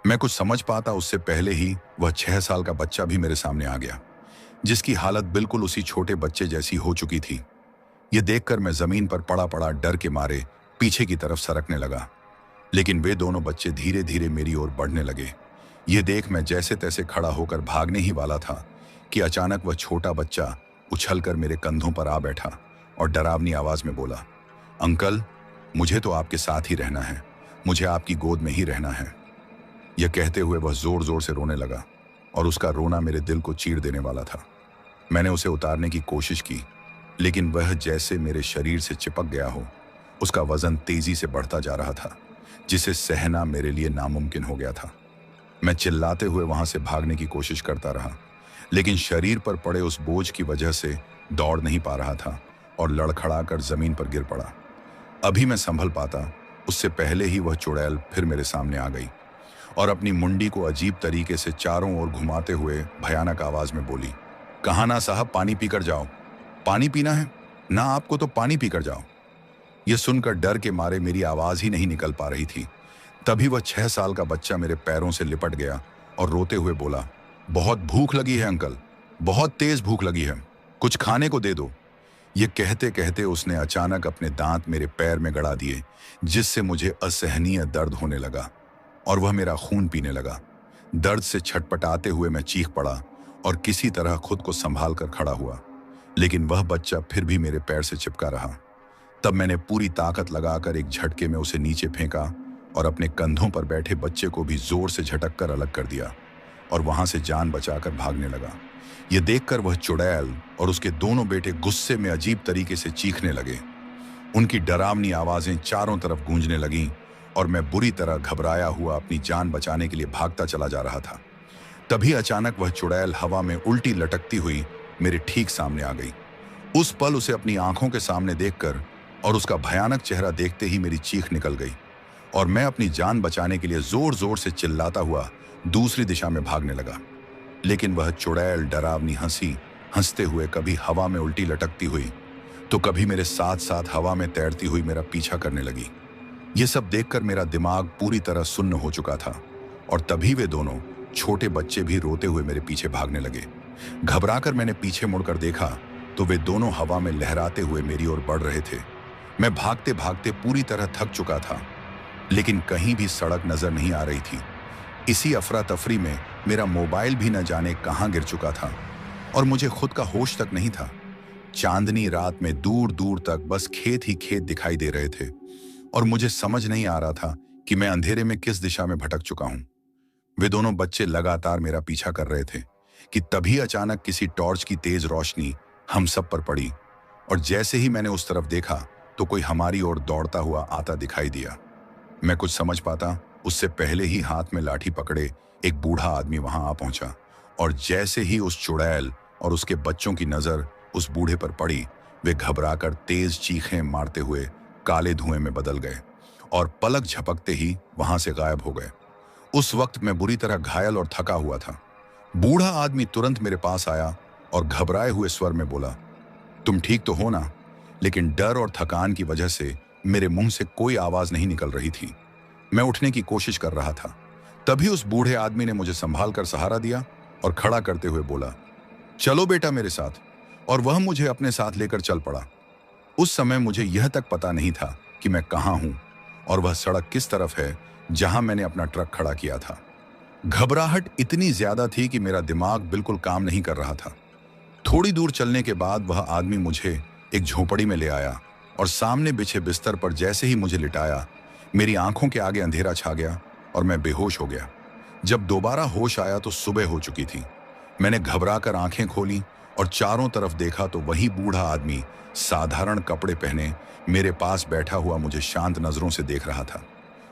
मैं कुछ समझ पाता उससे पहले ही वह 6 साल का बच्चा भी मेरे सामने आ गया, जिसकी हालत बिल्कुल उसी छोटे बच्चे जैसी हो चुकी थी। यह देखकर मैं जमीन पर पड़ा पड़ा डर के मारे पीछे की तरफ सरकने लगा, लेकिन वे दोनों बच्चे धीरे धीरे मेरी ओर बढ़ने लगे। यह देख मैं जैसे तैसे खड़ा होकर भागने ही वाला था कि अचानक वह छोटा बच्चा उछलकर मेरे कंधों पर आ बैठा और डरावनी आवाज में बोला, अंकल, मुझे तो आपके साथ ही रहना है, मुझे आपकी गोद में ही रहना है। यह कहते हुए वह जोर जोर से रोने लगा और उसका रोना मेरे दिल को चीर देने वाला था। मैंने उसे उतारने की कोशिश की, लेकिन वह जैसे मेरे शरीर से चिपक गया हो। उसका वजन तेजी से बढ़ता जा रहा था, जिसे सहना मेरे लिए नामुमकिन हो गया था। मैं चिल्लाते हुए वहां से भागने की कोशिश करता रहा, लेकिन शरीर पर पड़े उस बोझ की वजह से दौड़ नहीं पा रहा था और लड़खड़ाकर जमीन पर गिर पड़ा। अभी मैं संभल पाता, उससे पहले ही वह चुड़ैल फिर मेरे सामने आ गई और अपनी मुंडी को अजीब तरीके से चारों ओर घुमाते हुए भयानक आवाज में बोली, कहा ना साहब, पानी पीकर जाओ। पानी पीना है ना आपको, तो पानी पीकर जाओ। यह सुनकर डर के मारे मेरी आवाज ही नहीं निकल पा रही थी। तभी वह 6 साल का बच्चा मेरे पैरों से लिपट गया और रोते हुए बोला, बहुत भूख लगी है अंकल, बहुत तेज भूख लगी है, कुछ खाने को दे दो। ये कहते कहते उसने अचानक अपने दांत मेरे पैर में गड़ा दिए, जिससे मुझे असहनीय दर्द होने लगा और वह मेरा खून पीने लगा। दर्द से छटपटाते हुए मैं चीख पड़ा और किसी तरह खुद को संभाल कर खड़ा हुआ, लेकिन वह बच्चा फिर भी मेरे पैर से चिपका रहा। तब मैंने पूरी ताकत लगाकर एक झटके में उसे नीचे फेंका और अपने कंधों पर बैठे बच्चे को भी जोर से झटक कर अलग कर दिया और वहां से जान बचाकर भागने लगा। ये देखकर वह चुड़ैल और उसके दोनों बेटे गुस्से में अजीब तरीके से चीखने लगे। उनकी डरावनी आवाजें चारों तरफ गूंजने लगीं और मैं बुरी तरह घबराया हुआ अपनी जान बचाने के लिए भागता चला जा रहा था। तभी अचानक वह चुड़ैल हवा में उल्टी लटकती हुई मेरे ठीक सामने आ गई। उस पल उसे अपनी आंखों के सामने देखकर और उसका भयानक चेहरा देखते ही मेरी चीख निकल गई और मैं अपनी जान बचाने के लिए जोर जोर से चिल्लाता हुआ दूसरी दिशा में भागने लगा। लेकिन वह चुड़ैल डरावनी हंसी हंसते हुए कभी हवा में उल्टी लटकती हुई तो कभी मेरे साथ साथ हवा में तैरती हुई मेरा पीछा करने लगी। ये सब देखकर मेरा दिमाग पूरी तरह सुन्न हो चुका था और तभी वे दोनों छोटे बच्चे भी रोते हुए मेरे पीछे भागने लगे। घबराकर मैंने पीछे मुड़कर देखा तो वे दोनों हवा में लहराते हुए मेरी ओर बढ़ रहे थे। मैं भागते भागते पूरी तरह थक चुका था, लेकिन कहीं भी सड़क नजर नहीं आ रही थी। इसी अफरा तफरी में मेरा मोबाइल भी न जाने कहां गिर चुका था और मुझे खुद का होश तक नहीं था। चांदनी रात में दूर दूर तक बस खेत ही खेत दिखाई दे रहे थे और मुझे समझ नहीं आ रहा था कि मैं अंधेरे में किस दिशा में भटक चुका हूं। वे दोनों बच्चे लगातार मेरा पीछा कर रहे थे कि तभी अचानक किसी टॉर्च की तेज रोशनी हम सब पर पड़ी और जैसे ही मैंने उस तरफ देखा तो कोई हमारी ओर दौड़ता हुआ आता दिखाई दिया। मैं कुछ समझ पाता उससे पहले ही हाथ में लाठी पकड़े एक बूढ़ा आदमी वहां आ पहुंचा और जैसे ही उस चुड़ैल और उसके बच्चों की नजर उस बूढ़े पर पड़ी, वे घबराकर तेज चीखें मारते हुए काले धुएं में बदल गए और पलक झपकते ही वहां से गायब हो गए। उस वक्त मैं बुरी तरह घायल और थका हुआ था। बूढ़ा आदमी तुरंत मेरे पास आया और घबराए हुए स्वर में बोला, तुम ठीक तो हो ना? लेकिन डर और थकान की वजह से मेरे मुंह से कोई आवाज नहीं निकल रही थी। मैं उठने की कोशिश कर रहा था। तभी उस बूढ़े आदमी ने मुझे संभाल कर सहारा दिया और खड़ा करते हुए बोला, चलो बेटा मेरे साथ। और वह मुझे अपने साथ लेकर चल पड़ा। उस समय मुझे यह तक पता नहीं था कि मैं कहाँ हूं और वह सड़क किस तरफ है जहां मैंने अपना ट्रक खड़ा किया था। घबराहट इतनी ज्यादा थी कि मेरा दिमाग बिल्कुल काम नहीं कर रहा था। थोड़ी दूर चलने के बाद वह आदमी मुझे एक झोपड़ी में ले आया और सामने बिछे बिस्तर पर जैसे ही मुझे लिटाया, मेरी आंखों के आगे अंधेरा छा गया और मैं बेहोश हो गया। जब दोबारा होश आया तो सुबह हो चुकी थी। मैंने घबराकर आंखें खोली और चारों तरफ देखा तो वही बूढ़ा आदमी साधारण कपड़े पहने मेरे पास बैठा हुआ मुझे शांत नजरों से देख रहा था।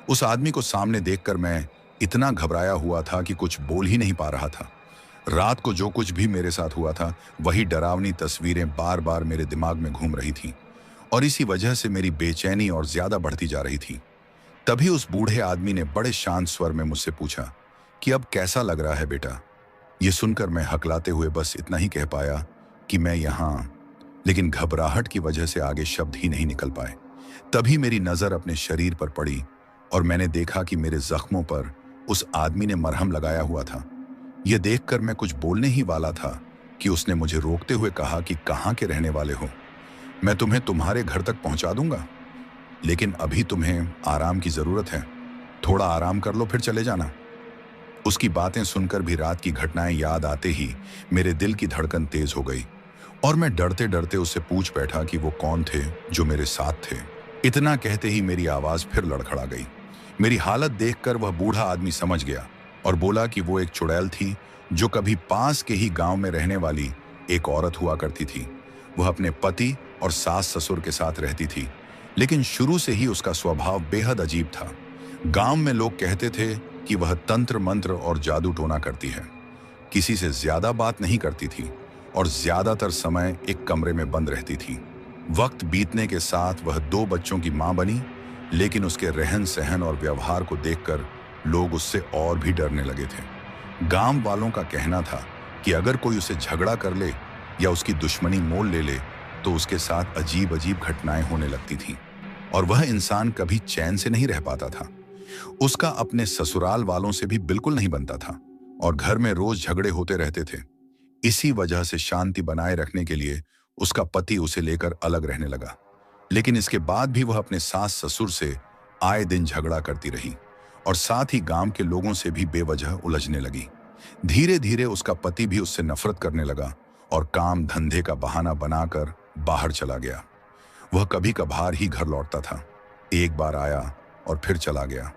उस आदमी को सामने देखकर मैं इतना घबराया हुआ था कि कुछ बोल ही नहीं पा रहा था। रात को जो कुछ भी मेरे साथ हुआ था वही डरावनी तस्वीरें बार बार मेरे दिमाग में घूम रही थीं और इसी वजह से मेरी बेचैनी और ज्यादा बढ़ती जा रही थी। तभी उस बूढ़े आदमी ने बड़े शांत स्वर में मुझसे पूछा कि अब कैसा लग रहा है बेटा? ये सुनकर मैं हकलाते हुए बस इतना ही कह पाया कि मैं यहाँ, लेकिन घबराहट की वजह से आगे शब्द ही नहीं निकल पाए। तभी मेरी नजर अपने शरीर पर पड़ी और मैंने देखा कि मेरे जख्मों पर उस आदमी ने मरहम लगाया हुआ था। यह देखकर मैं कुछ बोलने ही वाला था कि उसने मुझे रोकते हुए कहा कि कहाँ के रहने वाले हो? मैं तुम्हें तुम्हारे घर तक पहुंचा दूंगा, लेकिन अभी तुम्हें आराम की जरूरत है। थोड़ा आराम कर लो फिर चले जाना। उसकी बातें सुनकर भी रात की घटनाएं याद आते ही मेरे दिल की धड़कन तेज हो गई और मैं डरते डरते उससे पूछ बैठा कि वो कौन थे जो मेरे साथ थे। इतना कहते ही मेरी आवाज फिर लड़खड़ा गई। मेरी हालत देखकर वह बूढ़ा आदमी समझ गया और बोला कि वो एक चुड़ैल थी जो कभी पास के ही गांव में रहने वाली एक औरत हुआ करती थी। वह अपने पति और सास ससुर के साथ रहती थी, लेकिन शुरू से ही उसका स्वभाव बेहद अजीब था। गांव में लोग कहते थे कि वह तंत्र मंत्र और जादू टोना करती है, किसी से ज्यादा बात नहीं करती थी और ज्यादातर समय एक कमरे में बंद रहती थी। वक्त बीतने के साथ वह 2 बच्चों की मां बनी, लेकिन उसके रहन सहन और व्यवहार को देखकर लोग उससे और भी डरने लगे थे। गांव वालों का कहना था कि अगर कोई उसे झगड़ा कर ले या उसकी दुश्मनी मोल ले तो उसके साथ अजीब अजीब घटनाएं होने लगती थीं और वह इंसान कभी चैन से नहीं रह पाता था। उसका अपने ससुराल वालों से भी बिल्कुल नहीं बनता था और घर में रोज झगड़े होते रहते थे। इसी वजह से शांति बनाए रखने के लिए उसका पति उसे लेकर अलग रहने लगा। लेकिन इसके बाद भी वह अपने सास ससुर से आए दिन झगड़ा करती रही और साथ ही गांव के लोगों से भी बेवजह उलझने लगी। धीरे धीरे उसका पति भी उससे नफरत करने लगा और काम धंधे का बहाना बनाकर बाहर चला गया। वह कभी कभार ही घर लौटता था, एक बार आया और फिर चला गया।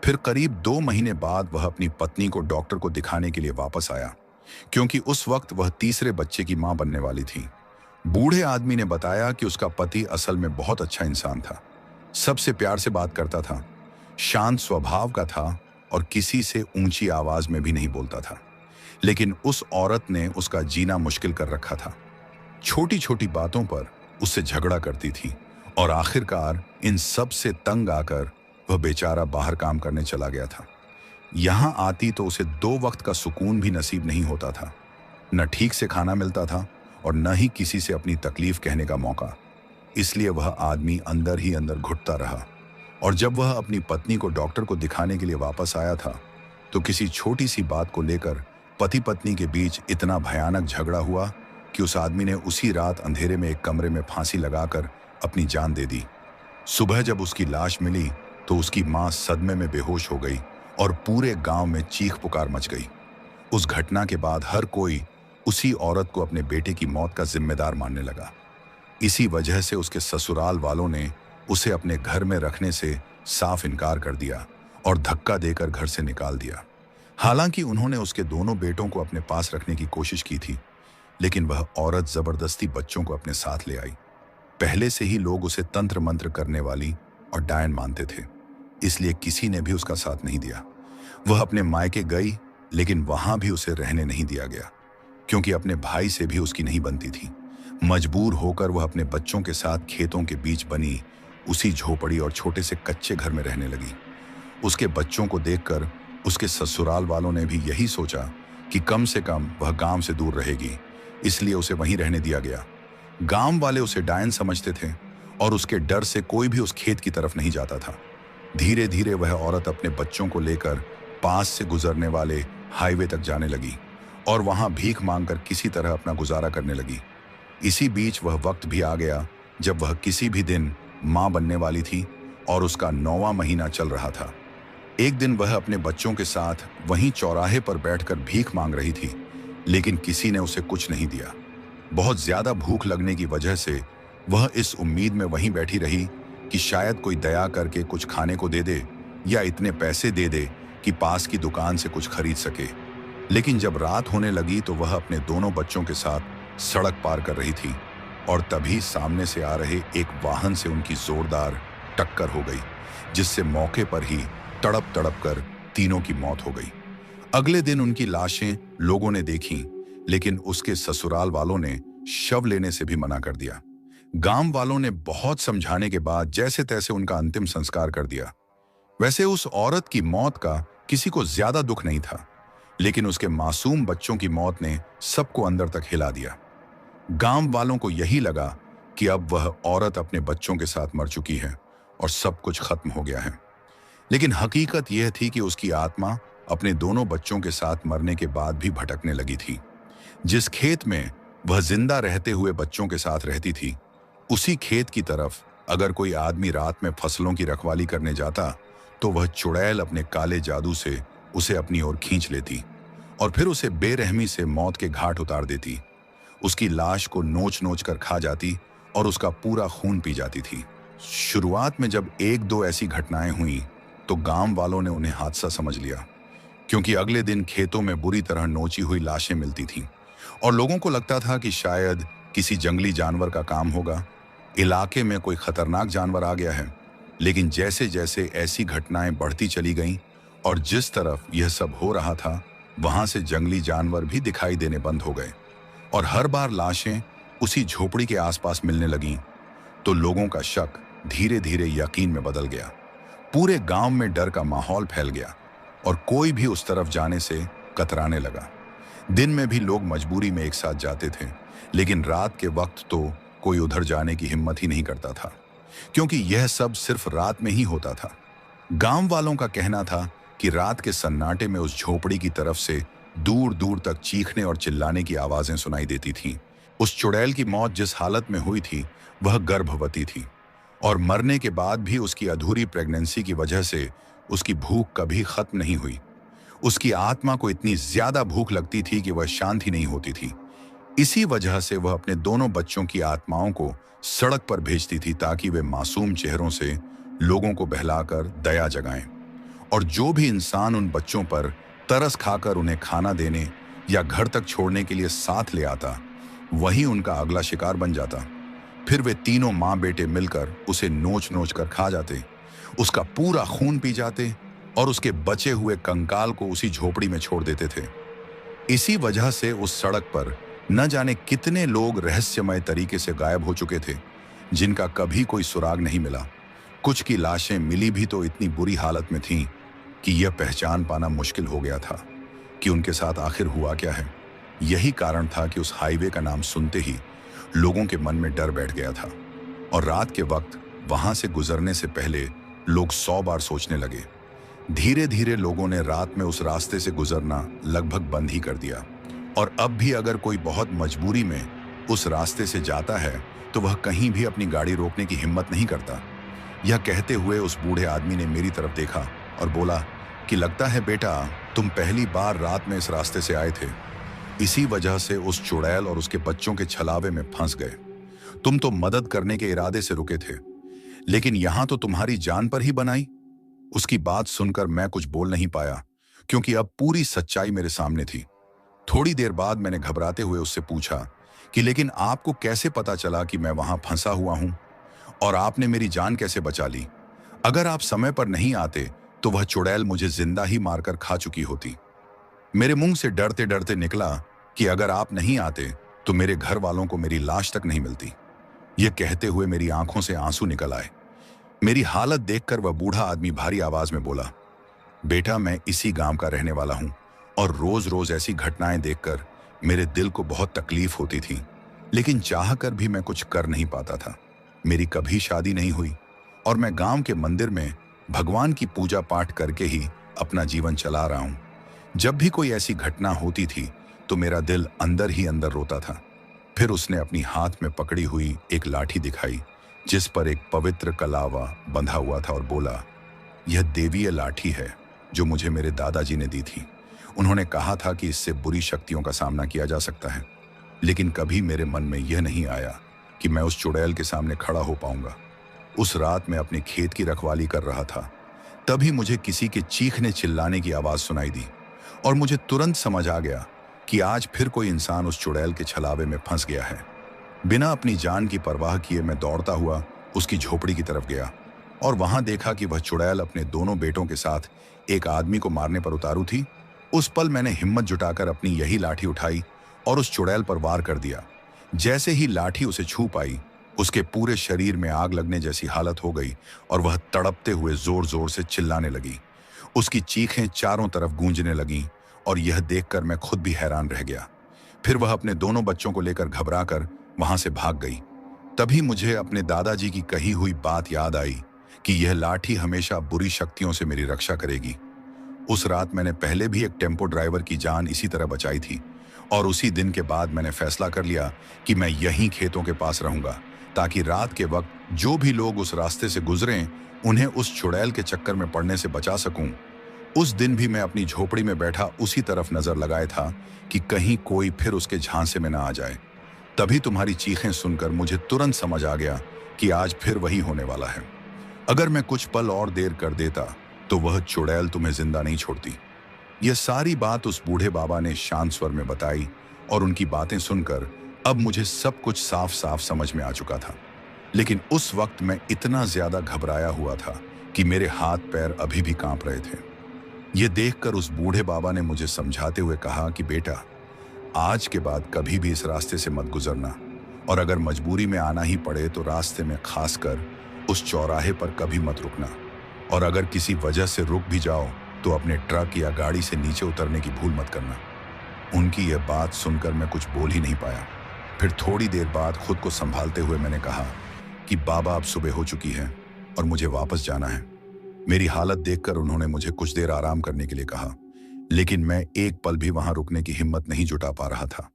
फिर करीब 2 महीने बाद वह अपनी पत्नी को डॉक्टर को दिखाने के लिए वापस आया, क्योंकि उस वक्त वह तीसरे बच्चे की मां बनने वाली थी। बूढ़े आदमी ने बताया कि उसका पति असल में बहुत अच्छा इंसान था, सबसे प्यार से बात करता था, शांत स्वभाव का था और किसी से ऊंची आवाज में भी नहीं बोलता था। लेकिन उस औरत ने उसका जीना मुश्किल कर रखा था। छोटी छोटी बातों पर उससे झगड़ा करती थी और आखिरकार इन सब से तंग आकर वह बेचारा बाहर काम करने चला गया था। यहां आती तो उसे 2 वक्त का सुकून भी नसीब नहीं होता था। न ठीक से खाना मिलता था और न ही किसी से अपनी तकलीफ कहने का मौका। इसलिए वह आदमी अंदर ही अंदर घुटता रहा। और जब वह अपनी पत्नी को डॉक्टर को दिखाने के लिए वापस आया था, तो किसी छोटी सी बात को लेकर पति पत्नी के बीच इतना भयानक झगड़ा हुआ कि उस आदमी ने उसी रात अंधेरे में एक कमरे में फांसी लगाकर अपनी जान दे दी। सुबह जब उसकी लाश मिली तो उसकी मां सदमे में बेहोश हो गई और पूरे गांव में चीख पुकार मच गई। उस घटना के बाद हर कोई उसी औरत को अपने बेटे की मौत का जिम्मेदार मानने लगा। इसी वजह से उसके ससुराल वालों ने उसे अपने घर में रखने से साफ इनकार कर दिया और धक्का देकर घर से निकाल दिया। हालांकि उन्होंने उसके दोनों बेटों को अपने पास रखने की कोशिश की थी, लेकिन वह औरत जबरदस्ती बच्चों को अपने साथ ले आई। पहले से ही लोग उसे तंत्र मंत्र करने वाली और डायन मानते थे, इसलिए किसी ने भी उसका साथ नहीं दिया। वह अपने मायके गई, लेकिन वहां भी उसे रहने नहीं दिया गया, क्योंकि अपने भाई से भी उसकी नहीं बनती थी। मजबूर होकर वह अपने बच्चों के साथ खेतों के बीच बनी उसी झोपड़ी और छोटे से कच्चे घर में रहने लगी। उसके बच्चों को देखकर उसके ससुराल वालों ने भी यही सोचा कि कम से कम वह गांव से दूर रहेगी, इसलिए उसे वहीं रहने दिया गया। गांव वाले उसे डायन समझते थे और उसके डर से कोई भी उस खेत की तरफ नहीं जाता था। धीरे धीरे वह औरत अपने बच्चों को लेकर पास से गुजरने वाले हाईवे तक जाने लगी और वहां भीख मांगकर किसी तरह अपना गुजारा करने लगी। इसी बीच वह वक्त भी आ गया जब वह किसी भी दिन मां बनने वाली थी और उसका 9वां महीना चल रहा था। एक दिन वह अपने बच्चों के साथ वहीं चौराहे पर बैठकर भीख मांग रही थी, लेकिन किसी ने उसे कुछ नहीं दिया। बहुत ज्यादा भूख लगने की वजह से वह इस उम्मीद में वहीं बैठी रही कि शायद कोई दया करके कुछ खाने को दे दे या इतने पैसे दे दे कि पास की दुकान से कुछ खरीद सके। लेकिन जब रात होने लगी तो वह अपने दोनों बच्चों के साथ सड़क पार कर रही थी और तभी सामने से आ रहे एक वाहन से उनकी जोरदार टक्कर हो गई, जिससे मौके पर ही तड़प तड़प कर तीनों की मौत हो गई। अगले दिन उनकी लाशें लोगों ने देखीं, लेकिन उसके ससुराल वालों ने शव लेने से भी मना कर दिया। गांव वालों ने बहुत समझाने के बाद जैसे तैसे उनका अंतिम संस्कार कर दिया। वैसे उस औरत की मौत का किसी को ज्यादा दुख नहीं था, लेकिन उसके मासूम बच्चों की मौत ने सबको अंदर तक हिला दिया। गांव वालों को यही लगा कि अब वह औरत अपने बच्चों के साथ मर चुकी है और सब कुछ खत्म हो गया है। लेकिन हकीकत यह थी कि उसकी आत्मा अपने दोनों बच्चों के साथ मरने के बाद भी भटकने लगी थी। जिस खेत में वह जिंदा रहते हुए बच्चों के साथ रहती थी, उसी खेत की तरफ अगर कोई आदमी रात में फसलों की रखवाली करने जाता तो वह चुड़ैल अपने काले जादू से उसे अपनी ओर खींच लेती और फिर उसे बेरहमी से मौत के घाट उतार देती। उसकी लाश को नोच नोच कर खा जाती और उसका पूरा खून पी जाती थी। शुरुआत में जब 1-2 ऐसी घटनाएं हुई तो गांव वालों ने उन्हें हादसा समझ लिया, क्योंकि अगले दिन खेतों में बुरी तरह नोची हुई लाशें मिलती थीं और लोगों को लगता था कि शायद किसी जंगली जानवर का काम होगा, इलाके में कोई खतरनाक जानवर आ गया है। लेकिन जैसे जैसे ऐसी घटनाएं बढ़ती चली गईं और जिस तरफ यह सब हो रहा था, वहां से जंगली जानवर भी दिखाई देने बंद हो गए और हर बार लाशें उसी झोपड़ी के आसपास मिलने लगीं, तो लोगों का शक धीरे धीरे यकीन में बदल गया। पूरे गांव में डर का माहौल फैल गया और कोई भी उस तरफ जाने से कतराने लगा। दिन में भी लोग मजबूरी में एक साथ जाते थे, लेकिन रात के वक्त तो कोई उधर जाने की हिम्मत ही नहीं करता था, क्योंकि यह सब सिर्फ रात में ही होता था। गांव वालों का कहना था कि रात के सन्नाटे में उस झोपड़ी की तरफ से दूर दूर तक चीखने और चिल्लाने की आवाजें सुनाई देती थीं। उस चुड़ैल की मौत जिस हालत में हुई थी वह गर्भवती थी, और मरने के बाद भी उसकी अधूरी प्रेगनेंसी की वजह से उसकी भूख कभी खत्म नहीं हुई। उसकी आत्मा को इतनी ज्यादा भूख लगती थी कि वह शांत ही नहीं होती थी। इसी वजह से वह अपने दोनों बच्चों की आत्माओं को सड़क पर भेजती थी ताकि वे मासूम चेहरों से लोगों को बहलाकर दया जगाएं। और जो भी इंसान उन बच्चों पर तरस खाकर उन्हें खाना देने या घर तक छोड़ने के लिए साथ ले आता, वही उनका अगला शिकार बन जाता। फिर वे तीनों माँ बेटे मिलकर उसे नोच नोच कर खा जाते, उसका पूरा खून पी जाते और उसके बचे हुए कंकाल को उसी झोपड़ी में छोड़ देते थे। इसी वजह से उस सड़क पर न जाने कितने लोग रहस्यमय तरीके से गायब हो चुके थे, जिनका कभी कोई सुराग नहीं मिला। कुछ की लाशें मिली भी तो इतनी बुरी हालत में थीं कि यह पहचान पाना मुश्किल हो गया था कि उनके साथ आखिर हुआ क्या है। यही कारण था कि उस हाईवे का नाम सुनते ही लोगों के मन में डर बैठ गया था, और रात के वक्त वहां से गुजरने से पहले लोग 100 बार सोचने लगे। धीरे धीरे लोगों ने रात में उस रास्ते से गुजरना लगभग बंद ही कर दिया, और अब भी अगर कोई बहुत मजबूरी में उस रास्ते से जाता है तो वह कहीं भी अपनी गाड़ी रोकने की हिम्मत नहीं करता। यह कहते हुए उस बूढ़े आदमी ने मेरी तरफ देखा और बोला कि लगता है बेटा, तुम पहली बार रात में इस रास्ते से आए थे, इसी वजह से उस चुड़ैल और उसके बच्चों के छलावे में फंस गए। तुम तो मदद करने के इरादे से रुके थे, लेकिन यहां तो तुम्हारी जान पर ही बनाई। उसकी बात सुनकर मैं कुछ बोल नहीं पाया, क्योंकि अब पूरी सच्चाई मेरे सामने थी। थोड़ी देर बाद मैंने घबराते हुए उससे पूछा कि लेकिन आपको कैसे पता चला कि मैं वहां फंसा हुआ हूं, और आपने मेरी जान कैसे बचा ली? अगर आप समय पर नहीं आते तो वह चुड़ैल मुझे जिंदा ही मारकर खा चुकी होती। मेरे मुंह से डरते डरते निकला कि अगर आप नहीं आते तो मेरे घर वालों को मेरी लाश तक नहीं मिलती। यह कहते हुए मेरी आंखों से आंसू निकल आए। मेरी हालत देखकर वह बूढ़ा आदमी भारी आवाज में बोला, बेटा, मैं इसी गांव का रहने वाला हूं, और रोज रोज ऐसी घटनाएं देखकर मेरे दिल को बहुत तकलीफ होती थी, लेकिन चाहकर भी मैं कुछ कर नहीं पाता था। मेरी कभी शादी नहीं हुई, और मैं गांव के मंदिर में भगवान की पूजा पाठ करके ही अपना जीवन चला रहा हूं। जब भी कोई ऐसी घटना होती थी तो मेरा दिल अंदर ही अंदर रोता था। फिर उसने अपनी हाथ में पकड़ी हुई एक लाठी दिखाई, जिस पर एक पवित्र कलावा बंधा हुआ था, और बोला, यह देवीय लाठी है जो मुझे मेरे दादाजी ने दी थी। उन्होंने कहा था कि इससे बुरी शक्तियों का सामना किया जा सकता है, लेकिन कभी मेरे मन में यह नहीं आया कि मैं उस चुड़ैल के सामने खड़ा हो पाऊंगा। उस रात मैं अपने खेत की रखवाली कर रहा था, तभी मुझे किसी के चीखने चिल्लाने की आवाज सुनाई दी, और मुझे तुरंत समझ आ गया कि आज फिर कोई इंसान उस चुड़ैल के छलावे में फंस गया है। बिना अपनी जान की परवाह किए मैं दौड़ता हुआ उसकी झोपड़ी की तरफ गया, और वहां देखा कि वह चुड़ैल अपने दोनों बेटों के साथ एक आदमी को मारने पर उतारू थी। उस पल मैंने हिम्मत जुटाकर अपनी यही लाठी उठाई और उस चुड़ैल पर वार कर दिया। जैसे ही लाठी उसे छू पाई, उसके पूरे शरीर में आग लगने जैसी हालत हो गई, और वह तड़पते हुए जोर जोर से चिल्लाने लगी। उसकी चीखें चारों तरफ गूंजने लगीं, और यह देखकर मैं खुद भी हैरान रह गया। फिर वह अपने दोनों बच्चों को लेकर घबराकर वहां से भाग गई। तभी मुझे अपने दादाजी की कही हुई बात याद आई कि यह लाठी हमेशा बुरी शक्तियों से मेरी रक्षा करेगी। उस रात मैंने पहले भी एक टेम्पो ड्राइवर की जान इसी तरह बचाई थी, और उसी दिन के बाद मैंने फैसला कर लिया कि मैं यहीं खेतों के पास रहूंगा, ताकि रात के वक्त जो भी लोग उस रास्ते से गुजरें उन्हें उस चुड़ैल के चक्कर में पड़ने से बचा सकूं। उस दिन भी मैं अपनी झोपड़ी में बैठा उसी तरफ नजर लगाए था कि कहीं कोई फिर उसके झांसे में ना आ जाए। तभी तुम्हारी चीखें सुनकर मुझे तुरंत समझ आ गया कि आज फिर वही होने वाला है। अगर मैं कुछ पल और देर कर देता तो वह चुड़ैल तुम्हें जिंदा नहीं छोड़ती। यह सारी बात उस बूढ़े बाबा ने शांत स्वर में बताई, और उनकी बातें सुनकर अब मुझे सब कुछ साफ साफ समझ में आ चुका था। लेकिन उस वक्त मैं इतना ज्यादा घबराया हुआ था कि मेरे हाथ पैर अभी भी कांप रहे थे। यह देखकर उस बूढ़े बाबा ने मुझे समझाते हुए कहा कि बेटा, आज के बाद कभी भी इस रास्ते से मत गुजरना, और अगर मजबूरी में आना ही पड़े तो रास्ते में खासकर उस चौराहे पर कभी मत रुकना, और अगर किसी वजह से रुक भी जाओ तो अपने ट्रक या गाड़ी से नीचे उतरने की भूल मत करना। उनकी यह बात सुनकर मैं कुछ बोल ही नहीं पाया। फिर थोड़ी देर बाद खुद को संभालते हुए मैंने कहा कि बाबा, अब सुबह हो चुकी है और मुझे वापस जाना है। मेरी हालत देखकर उन्होंने मुझे कुछ देर आराम करने के लिए कहा, लेकिन मैं एक पल भी वहां रुकने की हिम्मत नहीं जुटा पा रहा था।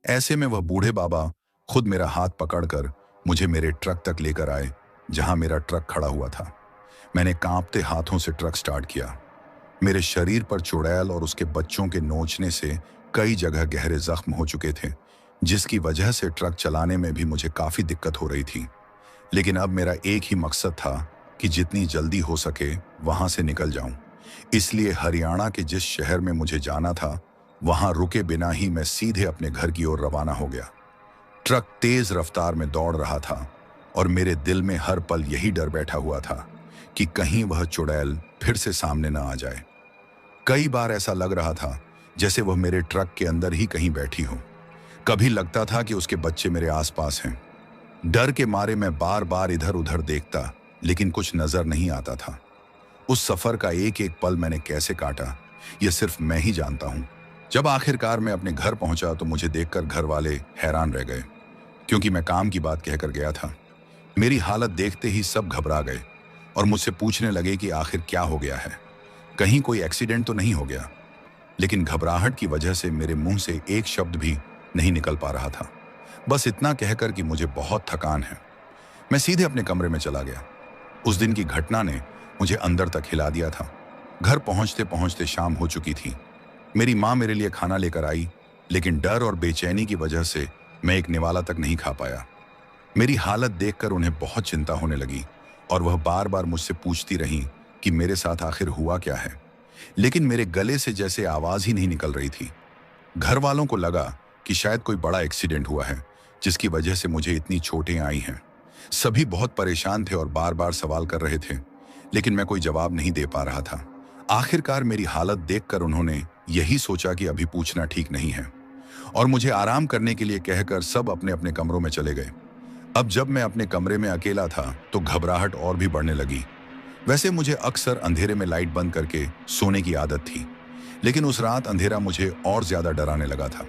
ऐसे में वह बूढ़े बाबा खुद मेरा हाथ पकड़कर मुझे मेरे ट्रक तक लेकर आए, जहां मेरा ट्रक खड़ा हुआ था। मैंने कांपते हाथों से ट्रक स्टार्ट किया। मेरे शरीर पर चुड़ैल और उसके बच्चों के नोचने से कई जगह गहरे जख्म हो चुके थे, जिसकी वजह से ट्रक चलाने में भी मुझे काफी दिक्कत हो रही थी। लेकिन अब मेरा एक ही मकसद था कि जितनी जल्दी हो सके वहां से निकल जाऊं। इसलिए हरियाणा के जिस शहर में मुझे जाना था, वहां रुके बिना ही मैं सीधे अपने घर की ओर रवाना हो गया। ट्रक तेज रफ्तार में दौड़ रहा था और मेरे दिल में हर पल यही डर बैठा हुआ था कि कहीं वह चुड़ैल फिर से सामने न आ जाए। कई बार ऐसा लग रहा था जैसे वह मेरे ट्रक के अंदर ही कहीं बैठी हो। कभी लगता था कि उसके बच्चे मेरे आसपास हैं। डर के मारे मैं बार बार इधर उधर देखता, लेकिन कुछ नजर नहीं आता था। उस सफर का एक एक पल मैंने कैसे काटा, यह सिर्फ मैं ही जानता हूं। जब आखिरकार मैं अपने घर पहुंचा तो मुझे देखकर घर वाले हैरान रह गए, क्योंकि मैं काम की बात कहकर गया था। मेरी हालत देखते ही सब घबरा गए और मुझसे पूछने लगे कि आखिर क्या हो गया है, कहीं कोई एक्सीडेंट तो नहीं हो गया। लेकिन घबराहट की वजह से मेरे मुंह से एक शब्द भी नहीं निकल पा रहा था, बस इतना कहकर कि मुझे बहुत थकान है। मैं सीधे अपने कमरे में चला गया। उस दिन की घटना ने मुझे अंदर तक हिला दिया था। घर पहुंचते पहुंचते शाम हो चुकी थी। मेरी माँ मेरे लिए खाना लेकर आई, लेकिन डर और बेचैनी की वजह से मैं एक निवाला तक नहीं खा पाया। मेरी हालत देखकर उन्हें बहुत चिंता होने लगी और वह बार बार मुझसे पूछती रहीं कि मेरे साथ आखिर हुआ क्या है, लेकिन मेरे गले से जैसे आवाज ही नहीं निकल रही थी। घर वालों को लगा कि शायद कोई बड़ा एक्सीडेंट हुआ है, जिसकी वजह से मुझे इतनी चोटें आई हैं। सभी बहुत परेशान थे और बार बार सवाल कर रहे थे, लेकिन मैं कोई जवाब नहीं दे पा रहा था। आखिरकार मेरी हालत देखकर उन्होंने यही सोचा कि अभी पूछना ठीक नहीं है और मुझे आराम करने के लिए कहकर सब अपने अपने कमरों में चले गए। अब जब मैं अपने कमरे में अकेला था तो घबराहट और भी बढ़ने लगी। वैसे मुझे अक्सर अंधेरे में लाइट बंद करके सोने की आदत थी, लेकिन उस रात अंधेरा मुझे और ज्यादा डराने लगा था।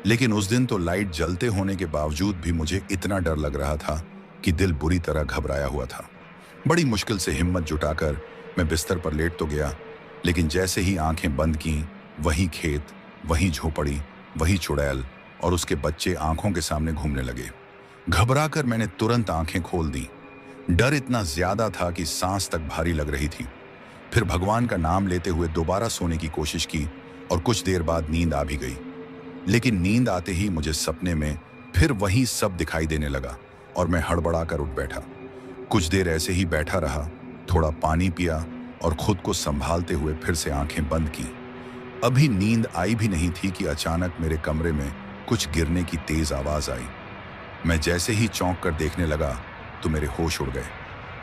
लेकिन उस दिन तो लाइट जलते होने के बावजूद भी मुझे इतना डर लग रहा था कि दिल बुरी तरह घबराया हुआ था। बड़ी मुश्किल से हिम्मत जुटाकर मैं बिस्तर पर लेट तो गया, लेकिन जैसे ही आंखें बंद की, वही खेत, वही झोपड़ी, वही चुड़ैल और उसके बच्चे आंखों के सामने घूमने लगे। घबराकर मैंने तुरंत आंखें खोल दी। डर इतना ज्यादा था कि सांस तक भारी लग रही थी। फिर भगवान का नाम लेते हुए दोबारा सोने की कोशिश की और कुछ देर बाद नींद आ भी गई। लेकिन नींद आते ही मुझे सपने में फिर वही सब दिखाई देने लगा और मैं हड़बड़ाकर उठ बैठा। कुछ देर ऐसे ही बैठा रहा, थोड़ा पानी पिया और खुद को संभालते हुए फिर से आंखें बंद की। अभी नींद आई भी नहीं थी कि अचानक मेरे कमरे में कुछ गिरने की तेज आवाज आई। मैं जैसे ही चौंक कर देखने लगा तो मेरे होश उड़ गए,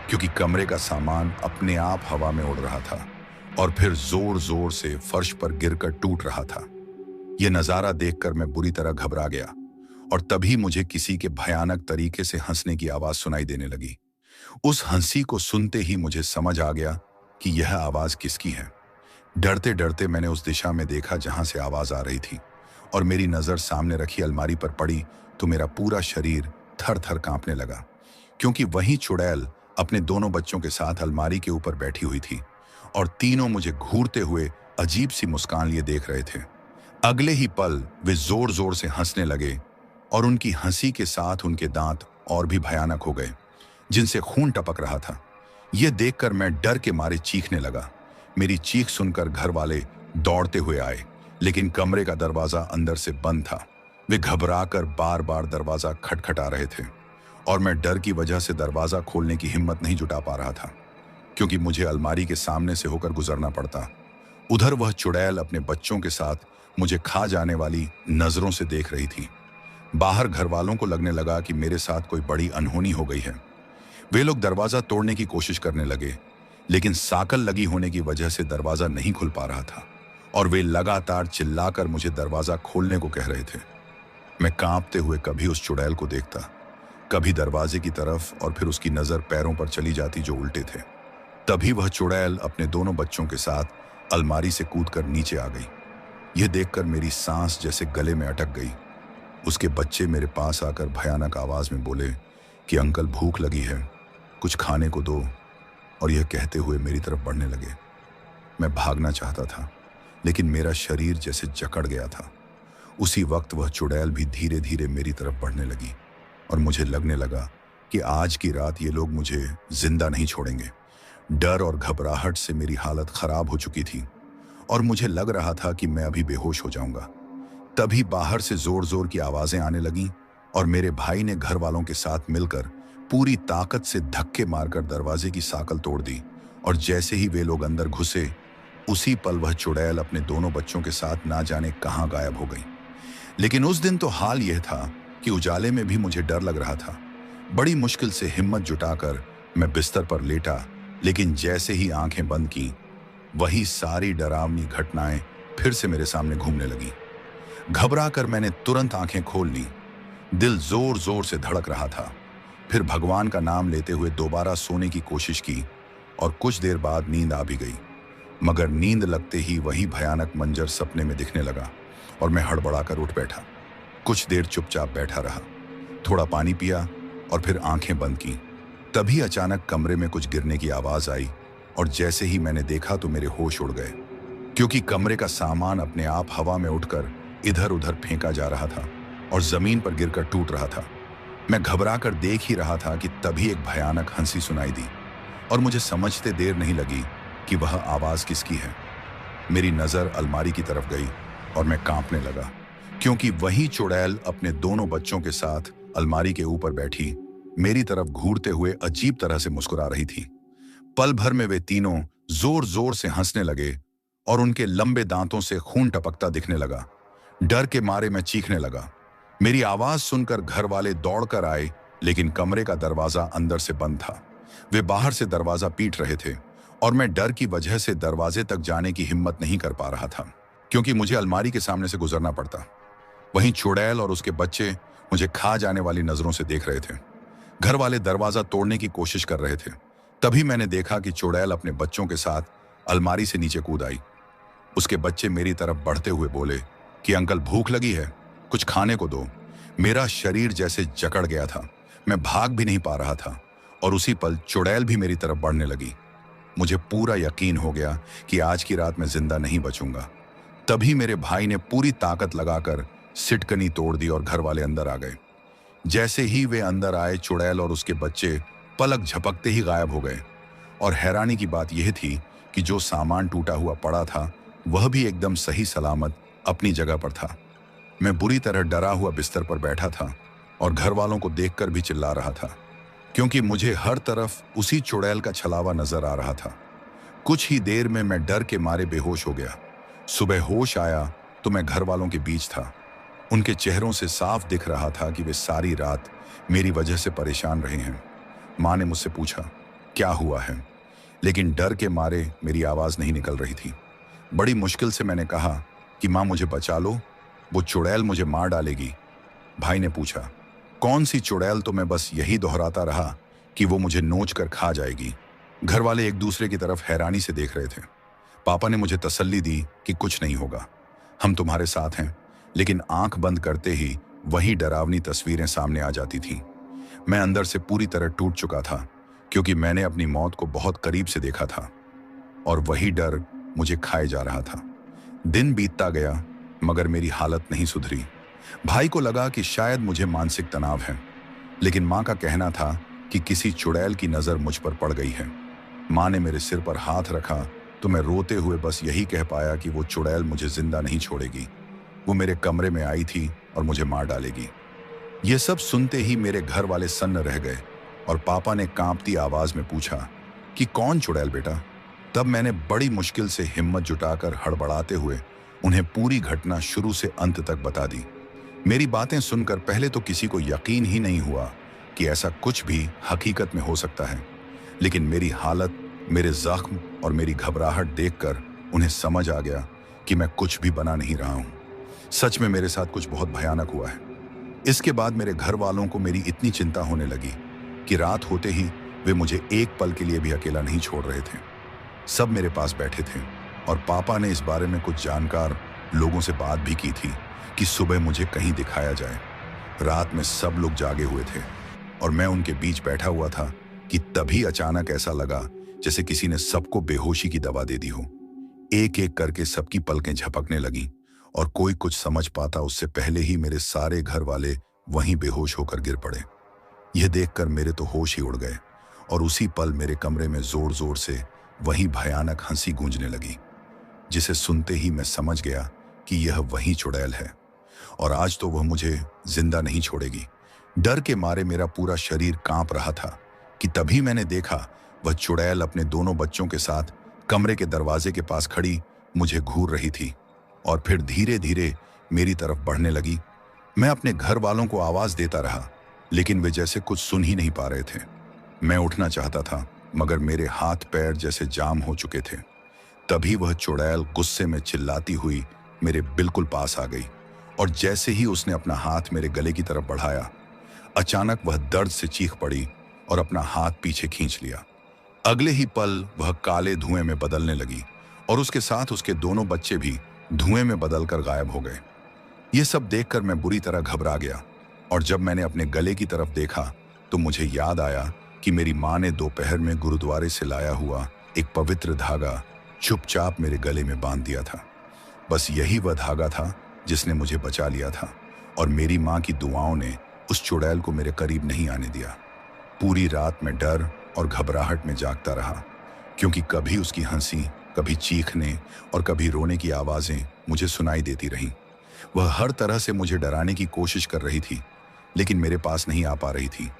क्योंकि कमरे का सामान अपने आप हवा में उड़ रहा था और फिर जोर जोर से फर्श पर गिरकर टूट रहा था। यह नजारा देखकर मैं बुरी तरह घबरा गया और तभी मुझे किसी के भयानक तरीके से हंसने की आवाज सुनाई देने लगी। उस हंसी को सुनते ही मुझे समझ आ गया कि यह आवाज किसकी है। डरते डरते मैंने उस दिशा में देखा जहां से आवाज आ रही थी और मेरी नजर सामने रखी अलमारी पर पड़ी तो मेरा पूरा शरीर थर थर कांपने लगा, क्योंकि वही चुड़ैल अपने दोनों बच्चों के साथ अलमारी के ऊपर बैठी हुई थी और तीनों मुझे घूरते हुए अजीब सी मुस्कान लिए देख रहे थे। अगले ही पल वे जोर जोर से हंसने लगे और उनकी हंसी के साथ उनके दांत और भी भयानक हो गए, जिनसे खून टपक रहा था। यह देखकर मैं डर के मारे चीखने लगा। मेरी चीख सुनकर घर वाले दौड़ते हुए आए, लेकिन कमरे का दरवाजा अंदर से बंद था। वे घबराकर बार बार दरवाजा खटखटा रहे थे और मैं डर की वजह से दरवाजा खोलने की हिम्मत नहीं जुटा पा रहा था, क्योंकि मुझे अलमारी के सामने से होकर गुजरना पड़ता। उधर वह चुड़ैल अपने बच्चों के साथ मुझे खा जाने वाली नजरों से देख रही थी। बाहर घर वालों को लगने लगा कि मेरे साथ कोई बड़ी अनहोनी हो गई है। वे लोग दरवाजा तोड़ने की कोशिश करने लगे, लेकिन साकल लगी होने की वजह से दरवाजा नहीं खुल पा रहा था और वे लगातार चिल्लाकर मुझे दरवाजा खोलने को कह रहे थे। मैं कांपते हुए कभी उस चुड़ैल को देखता, कभी दरवाजे की तरफ, और फिर उसकी नजर पैरों पर चली जाती जो उल्टे थे। तभी वह चुड़ैल अपने दोनों बच्चों के साथ अलमारी से कूदकर नीचे आ गई। यह देखकर मेरी सांस जैसे गले में अटक गई। उसके बच्चे मेरे पास आकर भयानक आवाज में बोले कि अंकल भूख लगी है, कुछ खाने को दो, और यह कहते हुए मेरी तरफ बढ़ने लगे। मैं भागना चाहता था, लेकिन मेरा शरीर जैसे जकड़ गया था। उसी वक्त वह चुड़ैल भी धीरे धीरे मेरी तरफ बढ़ने लगी और मुझे लगने लगा कि आज की रात ये लोग मुझे जिंदा नहीं छोड़ेंगे। डर और घबराहट से मेरी हालत खराब हो चुकी थी और मुझे लग रहा था कि मैं अभी बेहोश हो जाऊंगा। तभी बाहर से जोर जोर की आवाजें आने लगीं और मेरे भाई ने घर वालों के साथ मिलकर पूरी ताकत से धक्के मारकर दरवाजे की साकल तोड़ दी। और जैसे ही वे लोग अंदर घुसे, उसी पल वह चुड़ैल अपने दोनों बच्चों के साथ ना जाने कहां गायब हो गई। लेकिन उस दिन तो हाल यह था कि उजाले में भी मुझे डर लग रहा था। बड़ी मुश्किल से हिम्मत जुटाकर मैं बिस्तर पर लेटा, लेकिन जैसे ही आंखें बंद की, वही सारी डरावनी घटनाएं फिर से मेरे सामने घूमने लगी। घबराकर मैंने तुरंत आंखें खोल ली। दिल जोर जोर से धड़क रहा था। फिर भगवान का नाम लेते हुए दोबारा सोने की कोशिश की और कुछ देर बाद नींद आ भी गई। मगर नींद लगते ही वही भयानक मंजर सपने में दिखने लगा और मैं हड़बड़ाकर उठ बैठा। कुछ देर चुपचाप बैठा रहा, थोड़ा पानी पिया और फिर आंखें बंद की। तभी अचानक कमरे में कुछ गिरने की आवाज आई और जैसे ही मैंने देखा तो मेरे होश उड़ गए, क्योंकि कमरे का सामान अपने आप हवा में उठकर इधर उधर फेंका जा रहा था और जमीन पर गिरकर टूट रहा था। मैं घबराकर देख ही रहा था कि तभी एक भयानक हंसी सुनाई दी और मुझे समझते देर नहीं लगी कि वह आवाज किसकी है। मेरी नजर अलमारी की तरफ गई और मैं कांपने लगा, क्योंकि वही चुड़ैल अपने दोनों बच्चों के साथ अलमारी के ऊपर बैठी मेरी तरफ घूरते हुए अजीब तरह से मुस्कुरा रही थी। पल भर में वे तीनों जोर जोर से हंसने लगे और उनके लंबे दांतों से खून टपकता दिखने लगा। डर के मारे मैं चीखने लगा। मेरी आवाज सुनकर घर वाले दौड़कर आए, लेकिन कमरे का दरवाजा अंदर से बंद था। वे बाहर से दरवाजा पीट रहे थे और मैं डर की वजह से दरवाजे तक जाने की हिम्मत नहीं कर पा रहा था, क्योंकि मुझे अलमारी के सामने से गुजरना पड़ता। वहीं चुड़ैल और उसके बच्चे मुझे खा जाने वाली नजरों से देख रहे थे। घर वाले दरवाजा तोड़ने की कोशिश कर रहे थे। तभी मैंने देखा कि चुड़ैल अपने बच्चों के साथ अलमारी से नीचे कूद आई। उसके बच्चे मेरी तरफ बढ़ते हुए बोले कि अंकल, भूख लगी है, कुछ खाने को दो। मेरा शरीर जैसे जकड़ गया था। मैं भाग भी नहीं पा रहा था और उसी पल चुड़ैल भी मेरी तरफ बढ़ने लगी। मुझे पूरा यकीन हो गया कि आज की रात मैं जिंदा नहीं बचूंगा। तभी मेरे भाई ने पूरी ताकत लगाकर सिटकनी तोड़ दी और घर वाले अंदर आ गए। जैसे ही वे अंदर आए, चुड़ैल और उसके बच्चे पलक झपकते ही गायब हो गए। और हैरानी की बात यह थी कि जो सामान टूटा हुआ पड़ा था, वह भी एकदम सही सलामत अपनी जगह पर था। मैं बुरी तरह डरा हुआ बिस्तर पर बैठा था और घर वालों को देखकर भी चिल्ला रहा था, क्योंकि मुझे हर तरफ उसी चुड़ैल का छलावा नजर आ रहा था। कुछ ही देर में मैं डर के मारे बेहोश हो गया। सुबह होश आया तो मैं घर वालों के बीच था। उनके चेहरों से साफ दिख रहा था कि वे सारी रात मेरी वजह से परेशान रहे हैं। माँ ने मुझसे पूछा क्या हुआ है, लेकिन डर के मारे मेरी आवाज नहीं निकल रही थी। बड़ी मुश्किल से मैंने कहा कि माँ, मुझे बचा लो, वो चुड़ैल मुझे मार डालेगी। भाई ने पूछा कौन सी चुड़ैल, तो मैं बस यही दोहराता रहा कि वो मुझे नोच कर खा जाएगी। घर वाले एक दूसरे की तरफ हैरानी से देख रहे थे। पापा ने मुझे तसल्ली दी कि कुछ नहीं होगा, हम तुम्हारे साथ हैं। लेकिन आंख बंद करते ही वही डरावनी तस्वीरें सामने आ जाती थीं। मैं अंदर से पूरी तरह टूट चुका था, क्योंकि मैंने अपनी मौत को बहुत करीब से देखा था और वही डर मुझे खाए जा रहा था। दिन बीतता गया मगर मेरी हालत नहीं सुधरी। भाई को लगा कि शायद मुझे मानसिक तनाव है, लेकिन माँ का कहना था कि किसी चुड़ैल की नजर मुझ पर पड़ गई है। माँ ने मेरे सिर पर हाथ रखा तो मैं रोते हुए बस यही कह पाया कि वो चुड़ैल मुझे जिंदा नहीं छोड़ेगी। वो मेरे कमरे में आई थी और मुझे मार डालेगी। ये सब सुनते ही मेरे घर वाले सन्न रह गए और पापा ने कांपती आवाज में पूछा कि कौन चुड़ैल बेटा। तब मैंने बड़ी मुश्किल से हिम्मत जुटाकर हड़बड़ाते हुए उन्हें पूरी घटना शुरू से अंत तक बता दी। मेरी बातें सुनकर पहले तो किसी को यकीन ही नहीं हुआ कि ऐसा कुछ भी हकीकत में हो सकता है, लेकिन मेरी हालत, मेरे जख्म और मेरी घबराहट देखकर उन्हें समझ आ गया कि मैं कुछ भी बना नहीं रहा हूं। सच में मेरे साथ कुछ बहुत भयानक हुआ है। इसके बाद मेरे घर वालों को मेरी इतनी चिंता होने लगी कि रात होते ही वे मुझे एक पल के लिए भी अकेला नहीं छोड़ रहे थे। सब मेरे पास बैठे थे और पापा ने इस बारे में कुछ जानकार लोगों से बात भी की थी कि सुबह मुझे कहीं दिखाया जाए। रात में सब लोग जागे हुए थे और मैं उनके बीच बैठा हुआ था कि तभी अचानक ऐसा लगा जैसे किसी ने सबको बेहोशी की दवा दे दी हो। एक एक करके सबकी पलकें झपकने लगीं और कोई कुछ समझ पाता उससे पहले ही मेरे सारे घर वाले वहीं बेहोश होकर गिर पड़े। यह देखकर मेरे तो होश ही उड़ गए और उसी पल मेरे कमरे में जोर जोर से वही भयानक हंसी गूंजने लगी, जिसे सुनते ही मैं समझ गया कि यह वही चुड़ैल है और आज तो वह मुझे जिंदा नहीं छोड़ेगी। डर के मारे मेरा पूरा शरीर कांप रहा था कि तभी मैंने देखा वह चुड़ैल अपने दोनों बच्चों के साथ कमरे के दरवाजे के पास खड़ी मुझे घूर रही थी और फिर धीरे धीरे मेरी तरफ बढ़ने लगी। मैं अपने घर वालों को आवाज देता रहा, लेकिन वे जैसे कुछ सुन ही नहीं पा रहे थे। मैं उठना चाहता था मगर मेरे हाथ पैर जैसे जाम हो चुके थे। तभी वह चुड़ैल गुस्से में चिल्लाती हुई मेरे बिल्कुल पास आ गई और जैसे ही उसने अपना हाथ मेरे गले की तरफ बढ़ाया, अचानक वह दर्द से चीख पड़ी और अपना हाथ पीछे खींच लिया। अगले ही पल वह काले धुएं में बदलने लगी और उसके साथ उसके दोनों बच्चे भी धुएं में बदलकर गायब हो गए। ये सब देखकर मैं बुरी तरह घबरा गया और जब मैंने अपने गले की तरफ देखा तो मुझे याद आया कि मेरी माँ ने दोपहर में गुरुद्वारे से लाया हुआ एक पवित्र धागा चुपचाप मेरे गले में बांध दिया था। बस यही वह धागा था जिसने मुझे बचा लिया था और मेरी माँ की दुआओं ने उस चुड़ैल को मेरे करीब नहीं आने दिया। पूरी रात मैं डर और घबराहट में जागता रहा, क्योंकि कभी उसकी हंसी, कभी चीखने और कभी रोने की आवाजें मुझे सुनाई देती रहीं। वह हर तरह से मुझे डराने की कोशिश कर रही थी, लेकिन मेरे पास नहीं आ पा रही थी।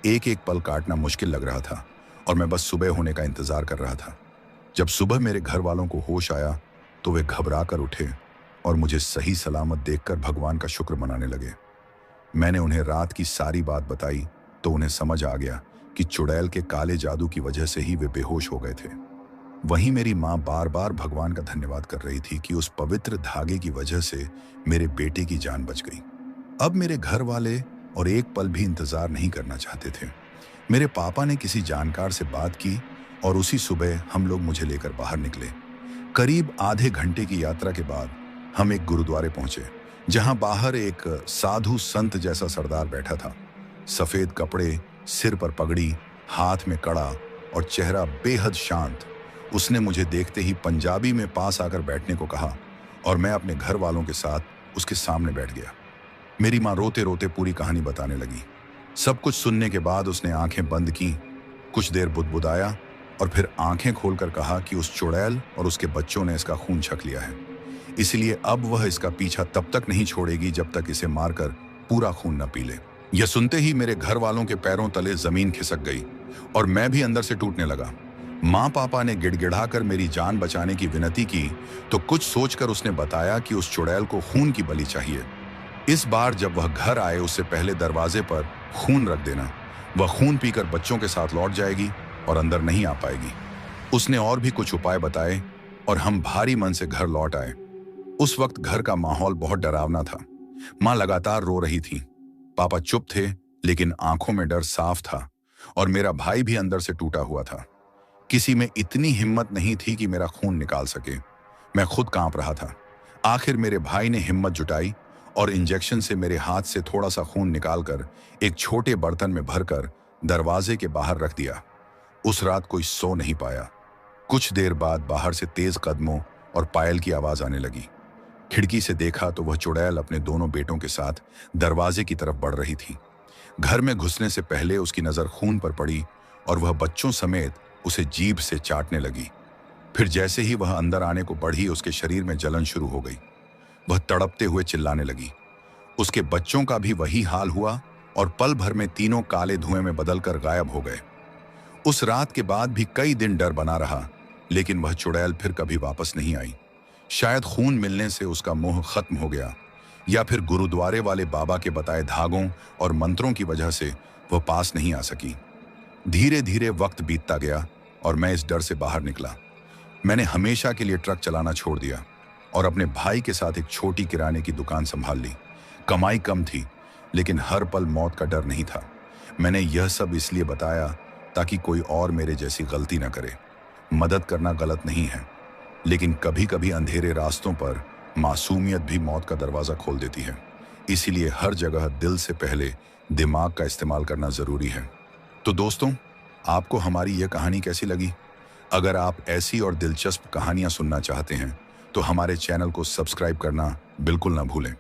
एक एक पल काटना मुश्किल लग रहा था और मैं बस सुबह होने का इंतजार कर रहा था। जब सुबह मेरे घर वालों को होश आया तो वे घबरा कर उठे और मुझे सही सलामत देखकर भगवान का शुक्र मनाने लगे। मैंने उन्हें रात की सारी बात बताई तो उन्हें समझ आ गया कि चुड़ैल के काले जादू की वजह से ही वे बेहोश हो गए थे। वहीं मेरी माँ बार बार भगवान का धन्यवाद कर रही थी कि उस पवित्र धागे की वजह से मेरे बेटे की जान बच गई। अब मेरे घर वाले और एक पल भी इंतजार नहीं करना चाहते थे। मेरे पापा ने किसी जानकार से बात की और उसी सुबह हम लोग मुझे लेकर बाहर निकले। करीब आधे घंटे की यात्रा के बाद हम एक गुरुद्वारे पहुंचे, जहां बाहर एक साधु संत जैसा सरदार बैठा था। सफेद कपड़े, सिर पर पगड़ी, हाथ में कड़ा और चेहरा बेहद शांत। उसने मुझे देखते ही पंजाबी में पास आकर बैठने को कहा और मैं अपने घर वालों के साथ उसके सामने बैठ गया। मेरी माँ रोते रोते पूरी कहानी बताने लगी। सब कुछ सुनने के बाद उसने आंखें बंद की, कुछ देर बुदबुदाया और फिर आंखें खोलकर कहा कि उस चुड़ैल और उसके बच्चों ने इसका खून छक लिया है, इसलिए अब वह इसका पीछा तब तक नहीं छोड़ेगी जब तक इसे मारकर पूरा खून न पी ले। यह सुनते ही मेरे घर वालों के पैरों तले जमीन खिसक गई और मैं भी अंदर से टूटने लगा। माँ पापा ने गिड़गिड़ाकर मेरी जान बचाने की विनती की तो कुछ सोचकर उसने बताया कि उस चुड़ैल को खून की बलि चाहिए। इस बार जब वह घर आए उससे पहले दरवाजे पर खून रख देना। वह खून पीकर बच्चों के साथ लौट जाएगी और अंदर नहीं आ पाएगी। उसने और भी कुछ उपाय बताए और हम भारी मन से घर लौट आए। उस वक्त घर का माहौल बहुत डरावना था। माँ लगातार रो रही थी, पापा चुप थे लेकिन आंखों में डर साफ था और मेरा भाई भी अंदर से टूटा हुआ था। किसी में इतनी हिम्मत नहीं थी कि मेरा खून निकाल सके। मैं खुद कांप रहा था। आखिर मेरे भाई ने हिम्मत जुटाई और इंजेक्शन से मेरे हाथ से थोड़ा सा खून निकालकर एक छोटे बर्तन में भरकर दरवाजे के बाहर रख दिया। उस रात कोई सो नहीं पाया। कुछ देर बाद बाहर से तेज कदमों और पायल की आवाज आने लगी। खिड़की से देखा तो वह चुड़ैल अपने दोनों बेटों के साथ दरवाजे की तरफ बढ़ रही थी। घर में घुसने से पहले उसकी नजर खून पर पड़ी और वह बच्चों समेत उसे जीभ से चाटने लगी। फिर जैसे ही वह अंदर आने को बढ़ी उसके शरीर में जलन शुरू हो गई। वह तड़पते हुए चिल्लाने लगी। उसके बच्चों का भी वही हाल हुआ और पल भर में तीनों काले धुएं में बदलकर गायब हो गए। उस रात के बाद भी कई दिन डर बना रहा, लेकिन वह चुड़ैल फिर कभी वापस नहीं आई। शायद खून मिलने से उसका मोह खत्म हो गया या फिर गुरुद्वारे वाले बाबा के बताए धागों और मंत्रों की वजह से वह पास नहीं आ सकी। धीरे धीरे वक्त बीतता गया और मैं इस डर से बाहर निकला। मैंने हमेशा के लिए ट्रक चलाना छोड़ दिया और अपने भाई के साथ एक छोटी किराने की दुकान संभाल ली। कमाई कम थी, लेकिन हर पल मौत का डर नहीं था। मैंने यह सब इसलिए बताया ताकि कोई और मेरे जैसी गलती न करे। मदद करना गलत नहीं है, लेकिन कभी कभी अंधेरे रास्तों पर मासूमियत भी मौत का दरवाजा खोल देती है। इसीलिए हर जगह दिल से पहले दिमाग का इस्तेमाल करना जरूरी है। तो दोस्तों, आपको हमारी यह कहानी कैसी लगी? अगर आप ऐसी और दिलचस्प कहानियां सुनना चाहते हैं तो हमारे चैनल को सब्सक्राइब करना बिल्कुल ना भूलें।